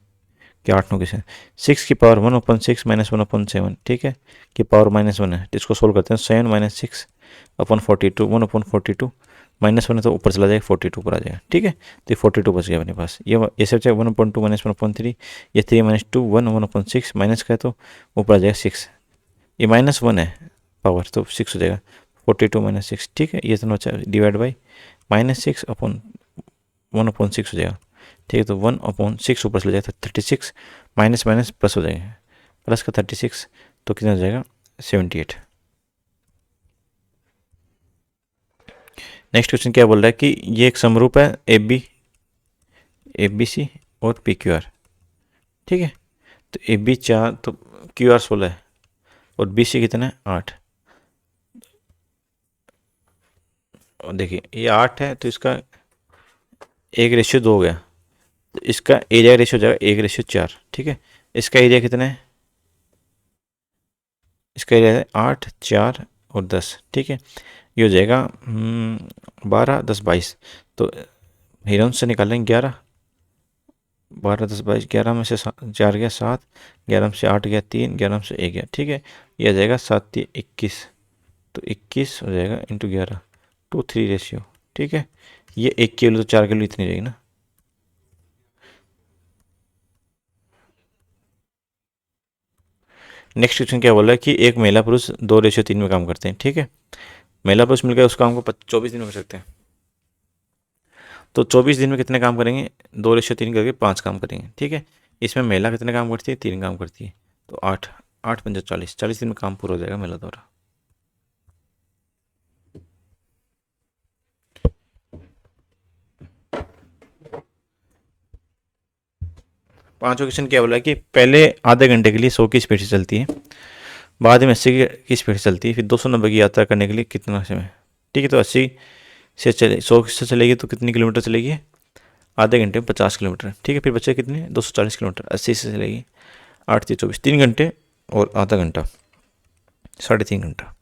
S1: के 8-9 क्वेश्चन। 6 की पावर 1/6 माइनस 1/7, ठीक है, कि पावर -1 है, तो इसको सोल्व करते हैं। 7 माइनस 6/42, 1/42 -1 है तो ऊपर चला जाएगा, 42 पर आ जाएगा, ठीक है, तो 42 बच गया अपने पास। ये सब चाहे 1/2 माइनस 1/3, ये 3 माइनस 2 1/6 माइनस का है तो ऊपर आ जाएगा 6, ये -1 है पावर, तो 6 हो जाएगा, 42 माइनस 6, ठीक है, ये तो डिवाइड बाई -6/1/6 हो जाएगा, ठीक है, तो 1/6 ऊपर चला जाएगा, 36 माइनस माइनस प्लस हो जाएगा, प्लस का 36 तो कितना हो जाएगा 78। नेक्स्ट क्वेश्चन क्या बोल रहा है कि ये एक समरूप है ABC और PQR, ठीक है, तो AB 4 तो QR 16 है और BC कितना है 8, और देखिए ये 8 है तो इसका 1/2 हो गया, तो इसका एरिया रेशियो हो जाएगा 1/4, ठीक है, इसका एरिया कितना है, इसका एरिया है 8, 4 और 10, ठीक है, ये हो जाएगा 12, 10, 22, तो हिरन से निकालेंगे 11, 12, 10, 22, 11 में से 4 गया 7, 11 में से 8 गया 3, 11 में से 1 गया, ठीक है, ये आ जाएगा 7, 21, तो 21 हो जाएगा इंटू 11, 2:3 रेशियो, ठीक है, ये 1 किलो तो 4 किलो इतनी रहेगी ना। नेक्स्ट क्वेश्चन क्या बोला है कि एक महिला पुरुष 2:3 में काम करते हैं, ठीक है, महिला पुरुष मिलकर उस काम को 24 दिन में कर सकते हैं, तो 24 दिन में कितने काम करेंगे, 2:3 करके 5 काम करेंगे, ठीक है, इसमें महिला कितने काम करती है, 3 काम करती है, तो 8, 8 पंजा 40, 40 दिन में काम पूरा हो जाएगा महिला द्वारा। पांचवा क्वेश्चन क्या बोला है कि पहले आधे घंटे के लिए 100 की स्पीड से चलती है, बाद में 80 की स्पीड से चलती है, फिर 290 की यात्रा करने के लिए कितना समय, ठीक है, तो 80 से चले 100 से चलेगी तो कितनी किलोमीटर चलेगी, आधे घंटे में 50 किलोमीटर, ठीक है, फिर बचे कितने 240 किलोमीटर, 80 से चलेगी, 8 से 24, 3 घंटे और आधा घंटा, 3.5 घंटा।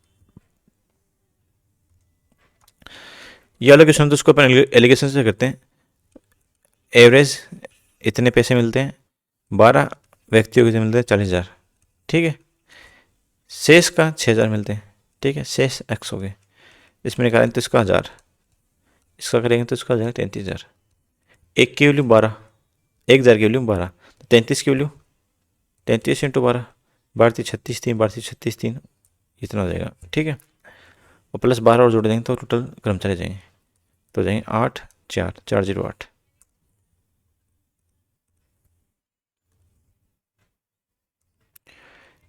S1: ये वाला क्वेश्चन तो उसको अपन एलिगेशन से करते हैं। एवरेज इतने पैसे मिलते हैं, 12 व्यक्तियों के मिलते हैं 40,000, ठीक है, शेष का 6,000 मिलते हैं, ठीक है, शेष x हो गए, इसमें निकालें तो इसका 1000, इसका करेंगे तो इसका हो जाएगा 33,000, एक की वैल्यू 12, 1,000 की वैल्यू 12, 33 की वैल्यू 33 इंटू 12, 12 36 3, 12 36 3, इतना हो जाएगा, ठीक है, और प्लस 12 और जोड़ देंगे तो टोटल कर्मचारी जाएंगे, तो जाएंगे 8, 4, 408।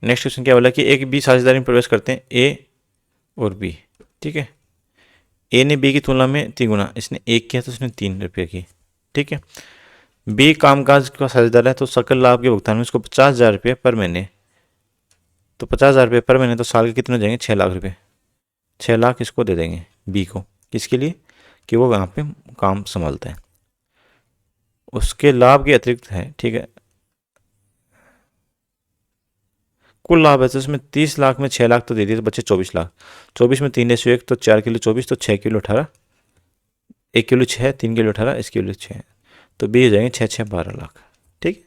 S1: नेक्स्ट क्वेश्चन क्या बोला कि एक बी साझेदारी में प्रवेश करते हैं ए और बी, ठीक है, ए ने बी की तुलना में 3 गुना, इसने 1 किया तो उसने 3 रुपये की, ठीक है। बी कामकाज का साझेदार है तो सकल लाभ के भुगतान में उसको 50,000 रुपये पर महीने, तो 50,000 रुपये पर महीने तो साल के कितने हो जाएंगे, 6 लाख रुपये। 6 लाख इसको दे देंगे बी को, किसके लिए, कि वो वहाँ पे काम संभालता है। उसके लाभ के अतिरिक्त है, ठीक है, कुल लाभ है तो उसमें 30 लाख में 6 लाख तो दे दिए तो बचे 24 लाख। 24 में 3:1 तो 4 किलो 24 तो 6 किलो 18, 1 किलो 6, 3 किलो 18, इस किलो 6, तो बी हो जाएंगे 6 6 12 लाख, ठीक है।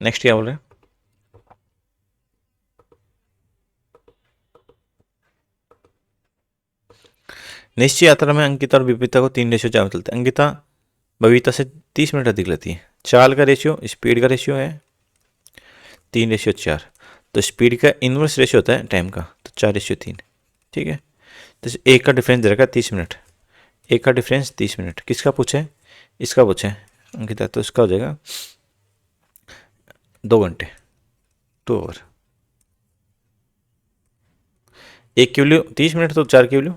S1: नेक्स्ट क्या बोल रहे हैं, निश्चित यात्रा में अंकिता और बबीता को 3:4 में चलते हैं। अंकिता बबीता से 30 मिनट अधिक लेती है। चाल का रेशियो स्पीड का रेशियो है 3:4, तो स्पीड का इनवर्स रेशियो होता है टाइम का, तो 4:3, ठीक है। तो एक का डिफरेंस दे रखा है 30 मिनट, एक का डिफरेंस 30 मिनट, किसका पूछा है, इसका पूछा है अंकिता, तो इसका हो जाएगा 2 घंटे, 2 ओवर। 1 की वैल्यू 30 मिनट तो 4 की वैल्यू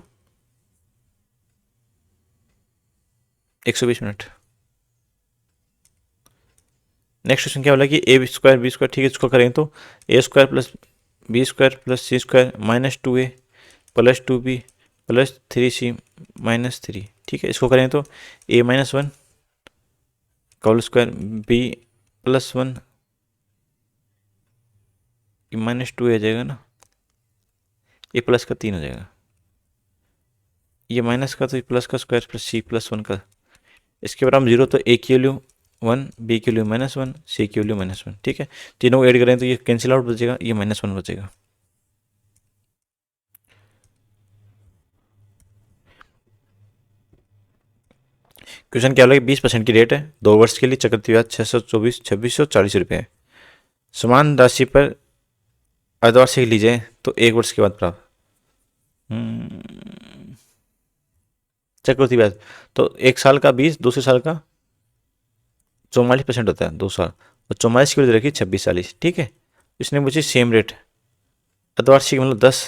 S1: 120 मिनट। नेक्स्ट क्वेश्चन क्या बोला कि ए स्क्वायर बी स्क्वायर, ठीक है, इसको करेंगे तो A square plus B square plus C square -2a plus 2b plus 3c -3, ठीक है। इसको करेंगे तो a-1 का स्क्वायर, b +1, -2 आ जाएगा ना, ये प्लस का 3 हो जाएगा, ये माइनस का तो प्लस का स्क्वायर प्लस सी +1 का, इसके बराबर 0, तो ए की वैल्यू 1, बी की वैल्यू -1, सी की वैल्यू -1, ठीक है। तीनों को ऐड करें तो ये कैंसिल आउट बचेगा, ये -1 बचेगा। क्वेश्चन क्या बोला कि 20% की रेट है, 2 वर्ष के लिए चक्रवृद्धि ब्याज 2640 रुपये है। समान राशि पर अर्धवार्षिक ली जाए तो 1 वर्ष के बाद प्राप्त, चक्रवृद्धि ब्याज तो 1 साल का 20, दूसरे साल का 44% होता है 2 साल, और 44 की वजह रखी 26 40, ठीक है। इसने मुझे सेम रेट अर्धवार्षिक मतलब 10,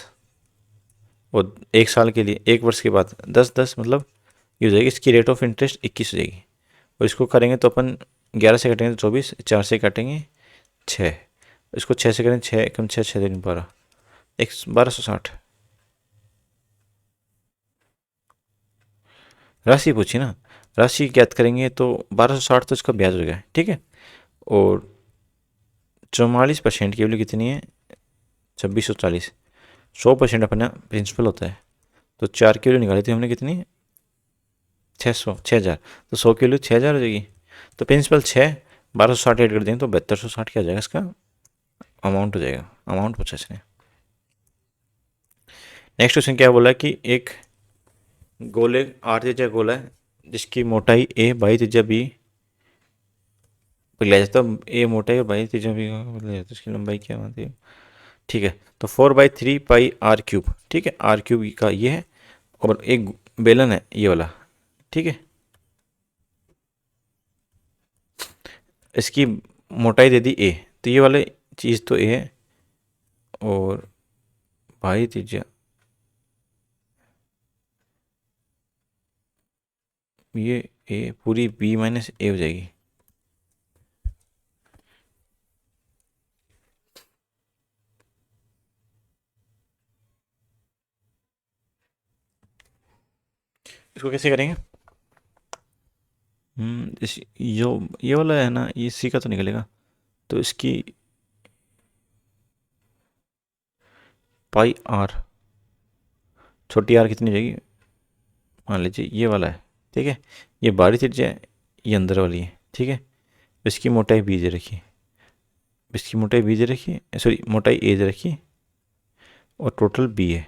S1: और 1 साल के लिए 1 वर्ष के बाद 10 मतलब ये हो जाएगी, इसकी रेट ऑफ इंटरेस्ट 21 हो जाएगी। और इसको करेंगे तो अपन 11 से कटेंगे तो 24, 4 से काटेंगे 6, इसको 6 से करेंगे 6 कम 6 6 दिन 12, 1260 राशि पूछी ना, राशि ज्ञात करेंगे तो 1260 तो इसका ब्याज हो गया, ठीक है। और 44% की वैल्यू कितनी है, 2640, 100% अपना प्रिंसिपल होता है, तो 4 की वैल्यू निकाली थी हमने कितनी, 600 तो 100 की वैल्यू 6000 हो जाएगी, तो प्रिंसिपल 6, 1260 ऐड कर देंगे तो 7260 क्या हो जाएगा इसका अमाउंट हो जाएगा, अमाउंट पूछा इसने। नेक्स्ट क्वेश्चन क्या बोला कि एक गोले 8 त्रिज्या गोला है जिसकी मोटाई a 22 त्रिज्या b पर लिया जाता है, ए मोटाई और 22 त्रिज्या b लिया जाता है, इसकी लंबाई क्या होती है, ठीक है। तो 4/3 पाई r³ ठीक है, r³ का ये है, और एक बेलन है ये वाला, ठीक है। इसकी मोटाई दे दी a, तो ये वाले चीज़ तो a है, और 22 त्रिज्या ये a पूरी b माइनस a हो जाएगी, इसको कैसे करेंगे, इस जो ये वाला है ना, ये सी का तो निकलेगा, तो इसकी पाई आर, छोटी आर कितनी हो जाएगी, मान लीजिए ये वाला है, ठीक है, ये बाहरी त्रिज्या है, ये अंदर वाली है, ठीक है। इसकी मोटाई बी दे रखी, इसकी मोटाई बी दे रखी, सॉरी मोटाई ए दे रखी, और टोटल बी है,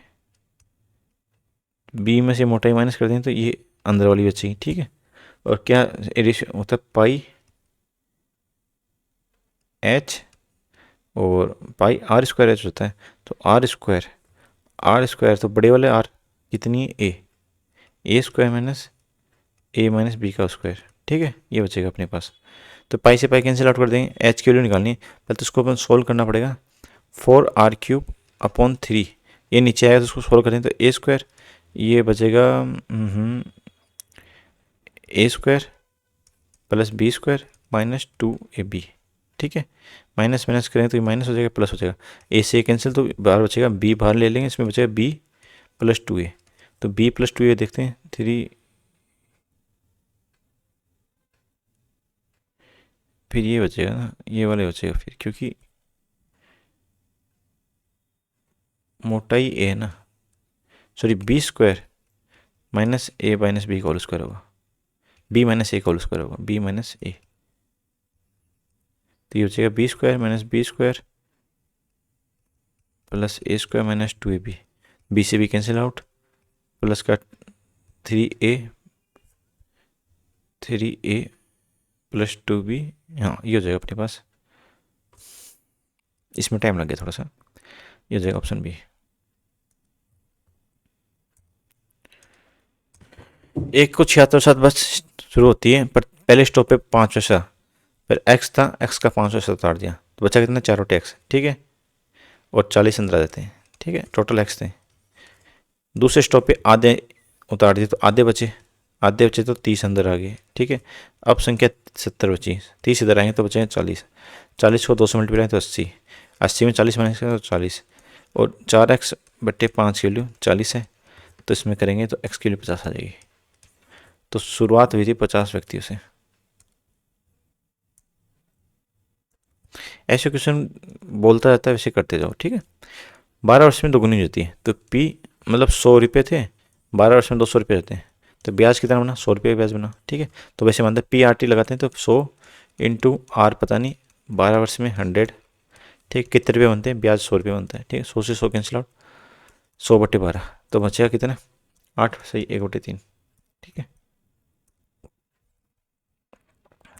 S1: बी में से मोटाई माइनस कर दें तो ये अंदर वाली बचेगी, ठीक है। और क्या एडिशन होता है, पाई एच और पाई आर स्क्वायर एच होता है, तो आर स्क्वायर तो बड़े वाले आर कितनी है, ए square minus A minus B का स्क्वायर, ठीक है, ये बचेगा अपने पास। तो पाई से पाई कैंसिल आउट कर देंगे, एच की वैल्यू निकालनी है, पहले तो इसको अपन सोल्व करना पड़ेगा। 4r³ अपॉन 3, ये नीचे आएगा तो उसको सोल्व करें तो ए स्क्वायर, ये बचेगा A square plus B square minus 2ab, ठीक है। माइनस माइनस करें तो ये माइनस हो जाएगा, प्लस हो जाएगा, ए से कैंसिल तो बाहर बचेगा, बी बाहर ले लेंगे, इसमें बचेगा बी प्लस 2a, तो बी प्लस 2a देखते हैं, 3, फिर ये बचेगा ना, ये वाले बचेगा फिर, क्योंकि मोटाई ए है ना, sorry B square minus A minus B का होल स्क्वायर होगा, बी माइनस ए का होल स्क्वायर होगा, बी माइनस ए, तो ये बचेगा B square minus B square plus A square minus 2ab, B से बी कैंसिल आउट, प्लस का 3a plus 2b, हाँ ये हो जाएगा अपने पास, इसमें टाइम लग गया थोड़ा सा, ये हो जाएगा ऑप्शन बी। एक को 76 बस शुरू होती है, पर पहले स्टॉप पे 5 पैसा, फिर एक्स था, एक्स का 5 पैसा उतार दिया, तो बचा कितना, 4 एक्स, ठीक है, और 40 अंदर आ देते हैं, ठीक है, टोटल एक्स थे। दूसरे स्टॉप पे आधे उतार दिए तो आधे बचे तो 30 अंदर आ गए, ठीक है। अब संख्या 70 बची, 30 इधर आएंगे तो बचे 40, 40 को 2 से मल्टीप्लाई तो 80, 80 में 40 माइनस करें तो 40, और 4x/5 की वैल्यू 40 है, तो इसमें करेंगे तो x की वैल्यू 50 आ जाएगी। तो शुरुआत हुई थी 50 व्यक्तियों से। ऐसे क्वेश्चन बोलता रहता है, वैसे करते जाओ, ठीक है। 12 वर्ष में दोगुनी होती है, तो पी मतलब 100 रुपये थे, 12 वर्ष में 200 रुपये रहते हैं, तो ब्याज कितना बना, 100 रुपये का ब्याज बना, ठीक है। तो वैसे मानते हैं PRT लगाते हैं तो 100 इंटू आर पता नहीं, 12 वर्ष में 100, ठीक, कितने रुपये बनते हैं, ब्याज 100 रुपये बनता है, ठीक है। 100 से 100 कैंसिल आउट, 100/12, तो बचेगा कितना, 8, सही, 1/3, ठीक है।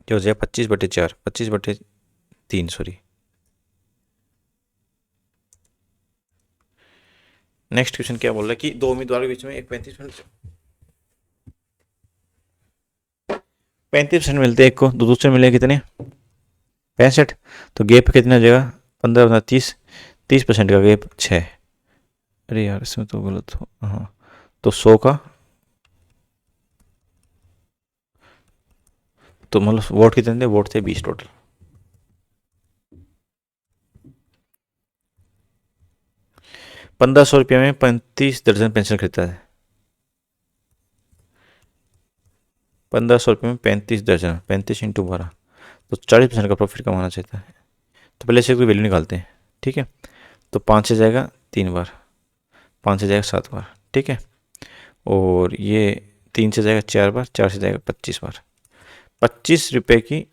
S1: जो हो जाएगा 25/4, 25/3, सॉरी। नेक्स्ट क्वेश्चन क्या बोल रहा है कि दो उम्मीदवारों के बीच में एक 35% मिलते हैं, एक को, तो दूसरे मिले कितने, 65, तो गैप कितना हो जाएगा, 15 30, 30% का गैप 6, अरे यार इसमें तो गलत हो, हाँ, तो 100 का, तो मतलब वोट कितने थे, वोट थे 20 टोटल। 1500 रुपये में 35 दर्जन पेंसिल खरीदता है, 1500 रुपये में 35 दर्जन, 35 इंटू 12, तो 40% का प्रॉफिट कमाना चाहता है। तो पहले से कोई वैल्यू निकालते हैं, ठीक है। तो 5 से जाएगा 3 बार, 5 से जाएगा 7 बार, ठीक है, और ये 3 से जाएगा 4 बार, 4 से जाएगा 25 बार, 25 रुपये की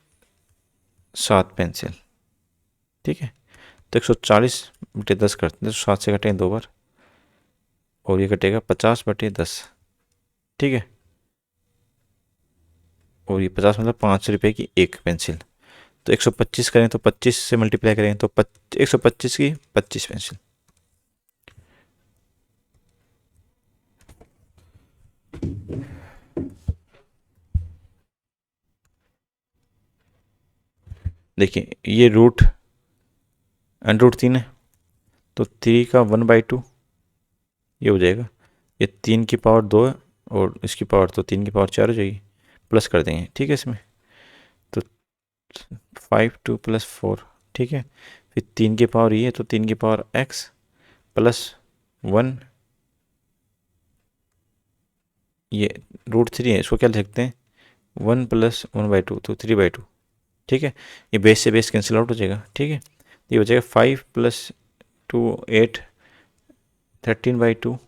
S1: 7 पेंसिल, ठीक है। तो 140/10 करते हैं, तो 7 से कटेंगे 2 बार, और ये कटेगा 50/10, ठीक है, और ये 50 मतलब 5 रुपये की एक पेंसिल, तो 125 करें तो 25 से मल्टीप्लाई करें तो 125 की 25 पेंसिल। देखिए ये √3 है, तो 3 का 1/2 ये हो जाएगा, ये 3 की पावर 2 है, और इसकी पावर तो 3 की पावर 4 हो जाएगी, प्लस कर देंगे, ठीक है इसमें, तो 5 2 + 4, ठीक है, फिर 3 की पावर ये, तो 3 की पावर x प्लस 1, ये √3 है, इसको क्या लिख सकते हैं, 1 + 1/2, तो 3/2, ठीक है। ये बेस से बेस कैंसिल आउट हो जाएगा, ठीक है, ये हो जाएगा 5 + 2 8, 13/2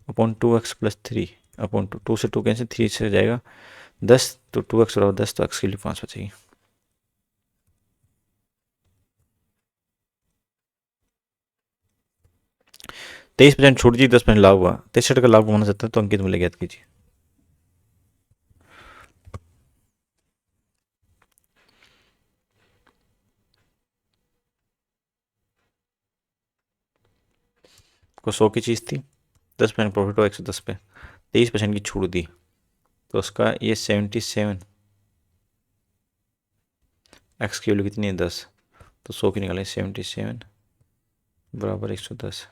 S1: अपॉन 2x + 3 अपॉन 2, 2 से 2 कैंसिल, 3 से हो जाएगा 10, तो 2x = 10, तो x की वैल्यू 5 बचेगी। तेईस % छूट जी, 10% लाभ हुआ, 63 का लाभ होना चाहता है तो अंकित मूल्य ज्ञात कीजिए। को 100 की चीज़ थी, 10% प्रॉफिट हो 110 पे, 23% की छूट दी, तो उसका ये 77, एक्स की वैल्यू कितनी है 10, तो 100 की निकालें 77 बराबर 110,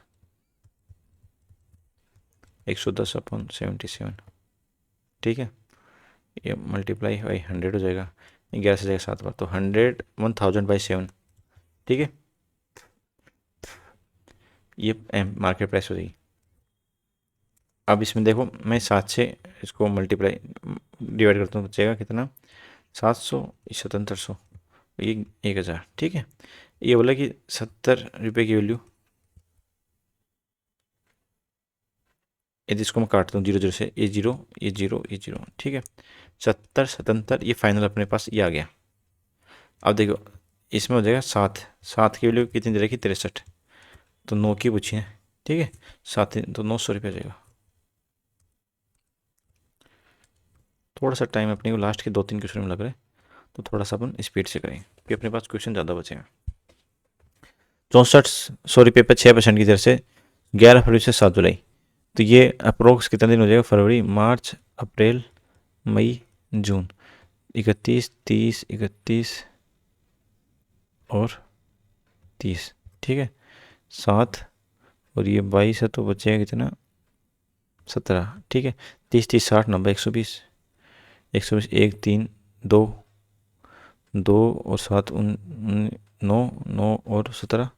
S1: 110 अपॉन 77, ठीक है। ये मल्टीप्लाई बाई 100 हो जाएगा, 11 से जाएगा 7 बार, तो 100 1000/7, ठीक है। ये मार्केट प्राइस हो जाएगी। अब इसमें देखो मैं 7 से इसको मल्टीप्लाई डिवाइड करता हूँ, बचेगा कितना 700 7700, ये 1000, ठीक है। ये बोला कि 70 रुपये की वैल्यू, यदि इसको मैं काटता हूँ 0 0 से, ये 0 ये 0 ये 0, ठीक है। 70 77 ये फाइनल अपने पास ये आ गया। अब देखो इसमें हो जाएगा 7, 7 की वैल्यू कितनी दे रखी 63, तो 9 की पूछी है, ठीक है। 7 तो 900 रुपये जाएगा। थोड़ा सा टाइम अपने को लास्ट के 2-3 क्वेश्चन में लग रहा है, तो थोड़ा सा अपन स्पीड से करेंगे क्योंकि अपने पास क्वेश्चन ज़्यादा बचे हैं। 6400 रुपये पर 6% की दर से 11 फरवरी से 7 जुलाई, तो ये अप्रोक्स कितना दिन हो जाएगा, फरवरी मार्च अप्रैल मई जून, 31 30 31 और 30, ठीक है। 7 और ये 22 है, तो बचेगा कितना 17, ठीक है। 30 30 60 90 120 120, 1 3 2 2 और 7 9 9 और 17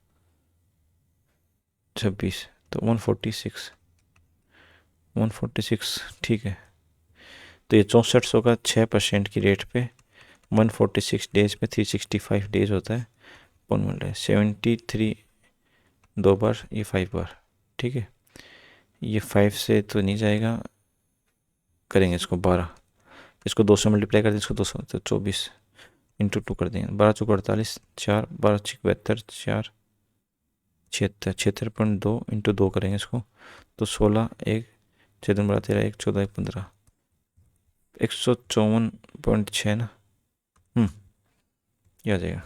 S1: 26, तो 146 146, ठीक है। तो ये 6400 का 6% की रेट पे 146 डेज पे 365 डेज होता है, 73 2 बार, ये 5 बार, ठीक है। ये 5 से तो नहीं जाएगा, करेंगे इसको 12, इसको 200 मल्टीप्लाई कर दें, इसको 200 तो 24 इंटू 2 कर देंगे, 12 चौक 48 4 12 6 72 4 76 76.2 इंटू 2 करेंगे इसको, तो 16 1 6 2 13 1 14 1 15 154.6 ना, ये आ जाएगा।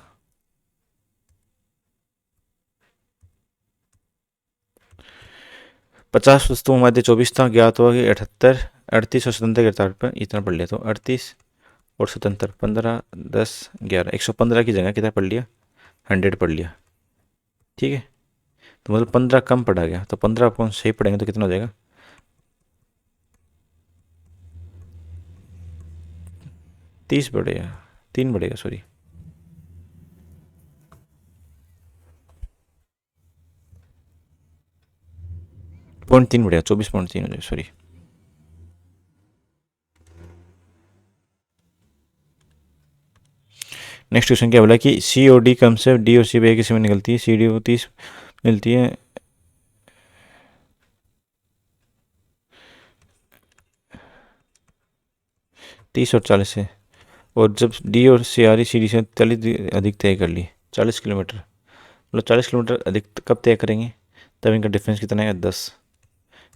S1: पचास वस्तुओं मध्य 24 था, ज्ञात हुआ कि 78 38 और 77 के आधार पर इतना पढ़ लिया, तो 38 और 77 15 10 11 115 की जगह कितना पढ़ लिया 100 पढ़ लिया, ठीक है। तो मतलब 15 कम पढ़ा गया, तो 15 कौन सही पढ़ेंगे तो कितना हो जाएगा 30 बढ़ेगा, 3 बढ़ेगा, सॉरी 0.3 बढ़ेगा, 24.3 हो जाएगा, सॉरी। नेक्स्ट क्वेश्चन क्या बोला कि सी और डी कम से डी और सी भी किसी में निकलती है, सी डी को 30 मिलती है, तीस और 40 से, और जब डी और सी आ रही सी डी से 40 अधिक तय कर ली 40 किलोमीटर, मतलब 40 किलोमीटर अधिक कब तय करेंगे, तब इनका डिफरेंस कितना है 10,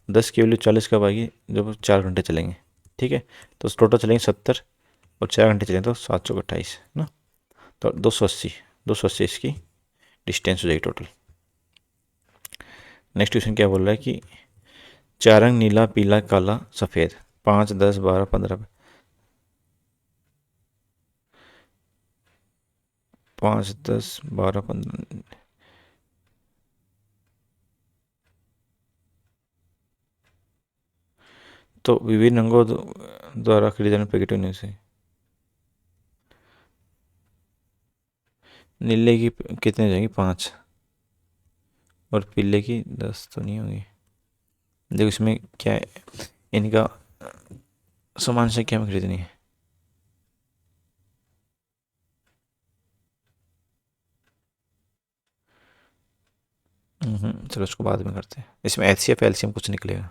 S1: 10 की वैल्यू 40 कब आएगी जब 4 घंटे चलेंगे, ठीक है। तो टोटल चलेंगे 70 और 4 घंटे चलेंगे तो 7 चौक 28 ना, तो 280 इसकी डिस्टेंस हो जाएगी टोटल। नेक्स्ट क्वेश्चन क्या बोल रहा है कि 4 रंग नीला पीला काला सफ़ेद 5 10 12 15 5 10 12 15, तो विभिन्न रंगों द्वारा खरीदे जाने पैकेटों में से नीले की कितने हो जाएंगी 5 और पीले की 10 तो नहीं होगी। देखो इसमें क्या है, इनका सामान से क्या हमें खरीदनी है, चलो उसको बाद में करते हैं। इसमें एचसीएफ एलसीएम कुछ निकलेगा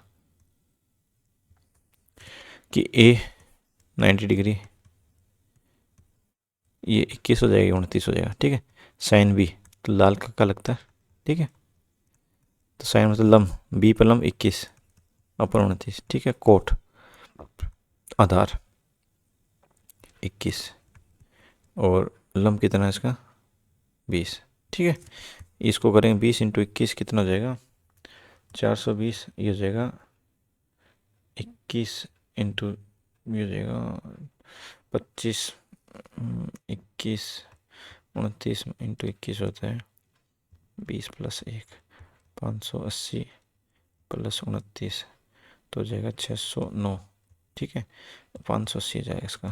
S1: कि ए 90 डिग्री, ये 21 हो जाएगा 29 हो जाएगा, ठीक है। साइन बी, तो लाल का लगता है, ठीक है। तो साइन मतलब लम, बी पर लम 21 अपर 29, ठीक है। कोट आधार 21 और लम कितना है इसका 20, ठीक है। इसको करेंगे 20 इंटू 21 कितना हो जाएगा 420, ये हो जाएगा 21 इंटू ये हो जाएगा 25 21 29 इंटू 21 होता है 20 प्लस 1 580 प्लस 29 तो हो जाएगा 609। ठीक है, 580 जाएगा इसका,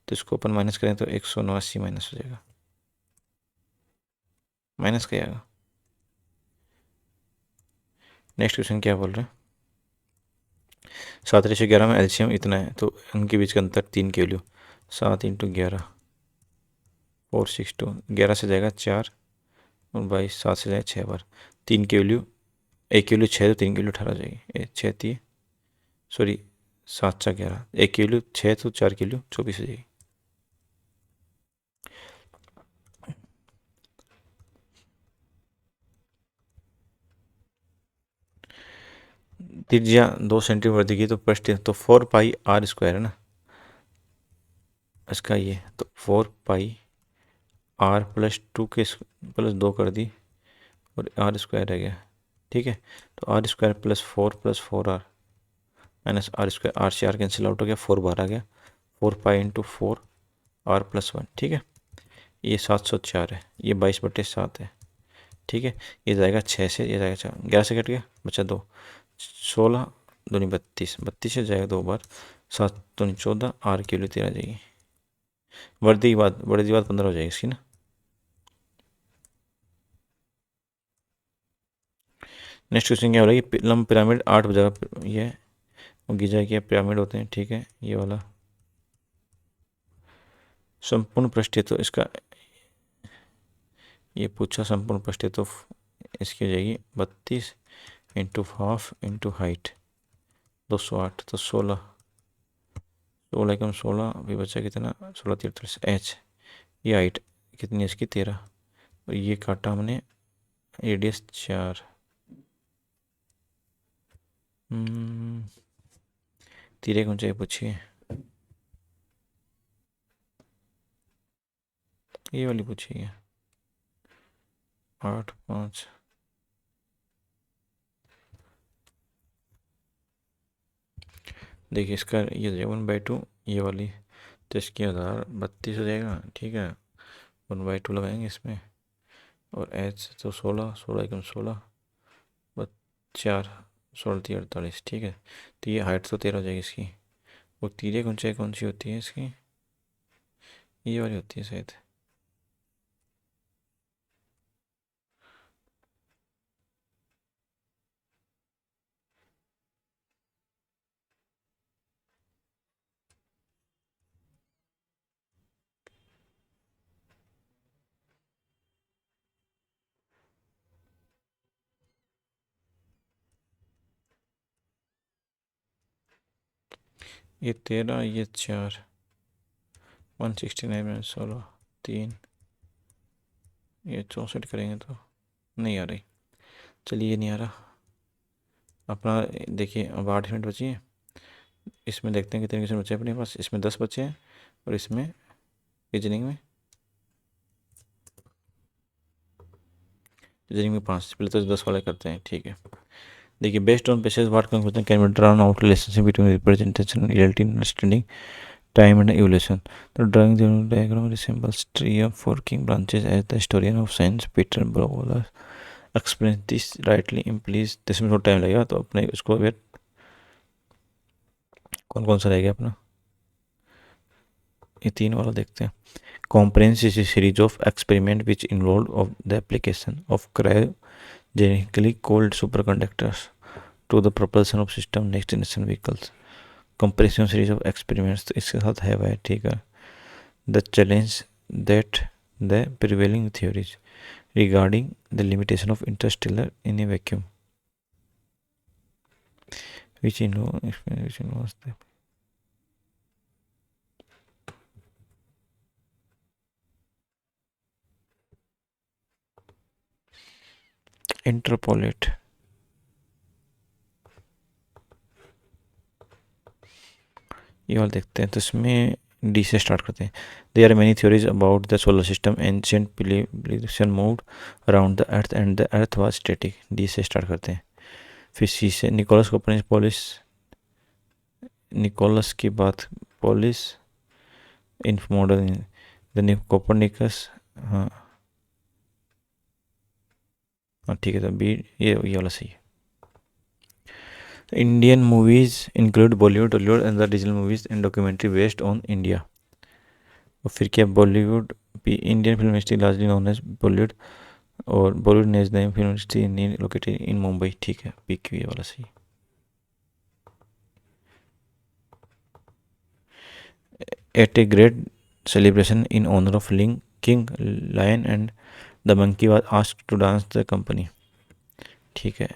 S1: तो इसको अपन माइनस करें तो 189 माइनस हो जाएगा, माइनस क्या आएगा। नेक्स्ट क्वेश्चन क्या बोल रहे हैं, 7/11 में एलसीएम इतना है तो उनके बीच का अंतर 3 की वैल्यू 7 इंटू 11 462, 11 से जाएगा 4 और 22, 7 से जाएगा 6 बार, 3 की वैल्यू, 1 की वैल्यू 6 तो 3 की वैल्यू 18 हो जाएगी, 6 3 सॉरी 7 4 11, 1 की वैल्यू 6 तो 4 की वैल्यू 24 हो जाएगी। त्रिज्या 2 सेंटीमीटर दी गई तो प्रश्न तो 4 पाई आर स्क्वायर है ना इसका, ये तो 4 पाई आर प्लस 2 के प्लस 2 कर दी और आर स्क्वायर रह गया। ठीक है, तो R square plus 4 R minus R square, R से आर कैंसिल आउट हो गया, 4 बार आ गया, 4 पाई इंटू 4 आर प्लस 1। ठीक है, ये 704 है, ये 22/7 है। ठीक है, ये जाएगा 6 से, ये जाएगा 4, 11 से कट गया, बचा 2, 16 दूनी 32, 32 से जाएगा 2 बार, 7 दूनी 14, आर की वैल्यू 13 जाएगी। वर्दी की बात, वर्दी की बात 15 हो जाएगी इसकी ना। नेक्स्ट क्वेश्चन क्या हो रहा है कि लंब पिरामिड 8 जगह ये गिजा के पिरामिड होते हैं। ठीक है, ये वाला संपूर्ण पृष्ठ तो इसका ये पूछा, संपूर्ण पृष्ठ तो इसकी हो जाएगी 32 इंटू हाफ इंटू हाइट 208, तो 16 कम 16 अभी बचा कितना 16 43 एच, ये हाइट कितनी है इसकी 13 और ये काटा हमने रेडियस 4। तीरे ऊंचाई पूछिए, ये वाली पूछिए 8 5। देखिए इसका ये 1/2 ये वाली, तो इसकी आधार 32 हो जाएगा। ठीक है, 1/2 लगाएंगे इसमें और एच तो 16 एकम 16 4 16 3 48। ठीक है, तो ये हाइट तो 13 हो जाएगी इसकी। वो तीरे ऊंचाई कौन सी होती है इसकी, ये वाली होती है शायद। ये 13 ये 4 169 में 16 3, ये 64 करेंगे तो नहीं आ रही। चलिए ये नहीं आ रहा अपना। देखिए अब 8 मिनट बची हैं, इसमें देखते हैं कितने क्वेश्चन बचे अपने पास। इसमें 10 बचे हैं और इसमें रीजनिंग में 5। पहले तो 10 वाले करते हैं। ठीक है, देखिए based on patience what conclusion can be drawn out relationship between representation reality understanding time and evolution. The drawing the diagram resembles tree of forking branches as the historian of science Peter Brouwer explains this rightly implies। इसमें थोड़ा time लगेगा तो अपने इसको wait कौन कौन सा रहेगा अपना, ये 3 वाला देखते हैं। Comprehensive is a series of experiments which involved of the application of cryogenically cooled superconductors to the propulsion of system next generation vehicles। Compression series of experiments तो इसके साथ है भाई। ठीक है, the challenge that the prevailing theories regarding the limitation of Interstellar in A vacuum which involves the interpolate। ये वाला देखते हैं, तो इसमें डी से स्टार्ट करते हैं। There are many theories about the solar system ancient prediction moved around the earth and the earth was static. D से स्टार्ट करते हैं। फिर सी से निकोलस कोपरनिकस की बात पोलिस इन्फ मॉडल द कोपरनिकस। हाँ हाँ ठीक है, तो बी ये वाला सही है। Indian movies include Bollywood Tollywood and the regional movies and documentary based on India. और फिर क्या, Bollywood Indian film industry largely known as Bollywood, और बॉलीवुड नेज name film industry located in Mumbai. ठीक है, पी क्यू ये वाला सही। At a great celebration in honor of king lion and the monkey was asked to dance the company। ठीक है,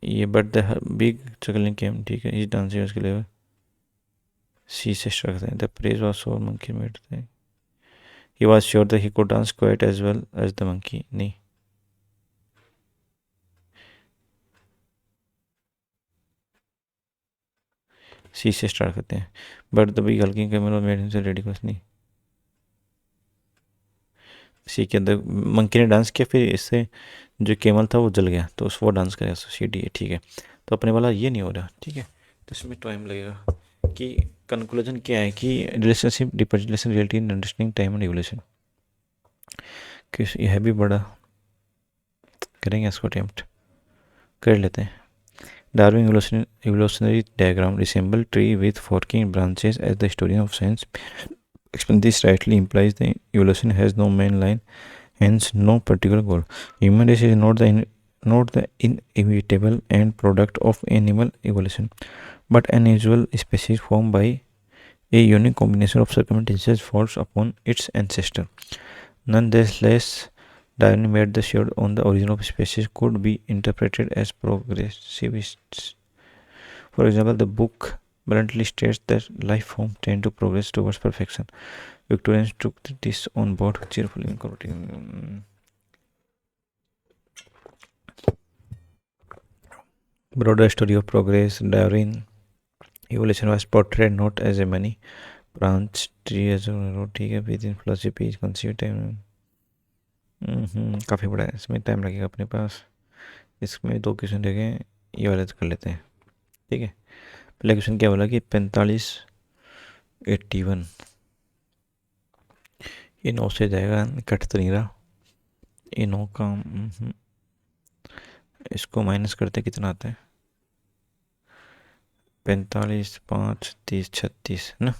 S1: ये but the big chuckling came। ठीक है, इस डांसिंग उसके लिए सी से स्टार्ट करते हैं। The praise was so monkey made थे, he was sure that he could dance quite as well as the monkey. नहीं, सी से स्टार्ट करते हैं। But the big hulking camel made himself ridiculous. नहीं, सी के अंदर मंकी ने dance किया, फिर इससे जो केमल था वो जल गया, तो उस वो डांस करेगा, सी डी। ठीक है, तो अपने वाला ये नहीं हो रहा। ठीक है, तो इसमें टाइम लगेगा कि कंक्लूजन क्या है कि relationship relation reality in understanding time and evolution. कि यह भी बड़ा करेंगे, इसको अटेम्प्ट कर लेते हैं। Darwin evolutionary diagram resemble tree with forking branches as the historian of science explained. This rightly implies the evolution has no main line, hence no particular goal. Human race is not the inevitable end product of animal evolution, but an unusual species formed by a unique combination of circumstances falls upon its ancestor. Nonetheless, Darwin made the sure on the origin of species could be interpreted as progressivists. For example, the book bluntly states that life forms tend to progress towards perfection. Victorians took this on board cheerfully, incorporating broader story of progress. Darwin evolution was portrayed not as a many branch tree as a road, ठीक है, within philosophy is conceived time। काफ़ी बड़ा है, इसमें time लगेगा अपने पास। इसमें 2 question देखे, ये वाले तो कर लेते हैं। ठीक है, पहला क्वेश्चन क्या बोला कि 4581 ये 9 से जाएगा, कट तो नहीं रहा ये 9 का। इसको माइनस करते कितना आता है, 45 5 30 36 ना,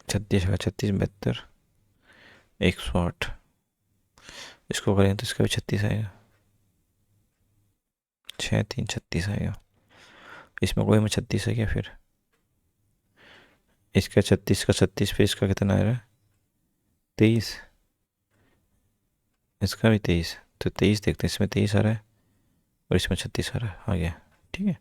S1: 36 का 36 72 108। इसको करें तो इसका भी 36 आएगा, 6 3 36 आएगा। इसमें कोई में 36 है क्या, फिर इसका 36 का 36, फिर इसका कितना आ रहा है 23, इसका भी 23, तो 23 देखते हैं, इसमें 23 आ रहा है और इसमें 36 आ रहा है, आ गया। ठीक है,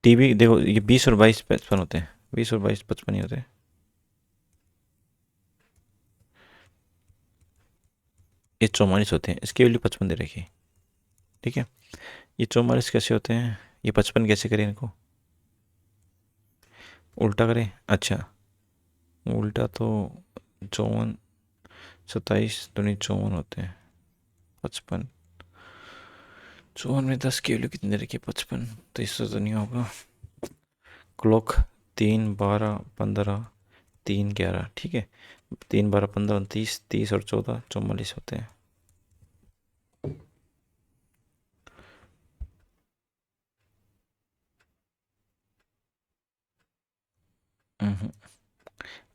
S1: टीवी देखो, ये 20 और 22 55 होते हैं, 20 और 22 55 ही होते हैं। ये 44 होते हैं, इसकी वैल्यू 55 दे रखी। ठीक है, ये 44 कैसे होते हैं, ये 55 कैसे करें, इनको उल्टा करें। अच्छा, उल्टा तो 54 27 दूनी 54 होते हैं, 55 54 में 10 की वैल्यू कितनी दे रखी है, 55, तो इससे तो नहीं होगा। क्लॉक 3 12 15 3 11, ठीक है, 3 12 15 29 30 और 14 44 होते हैं।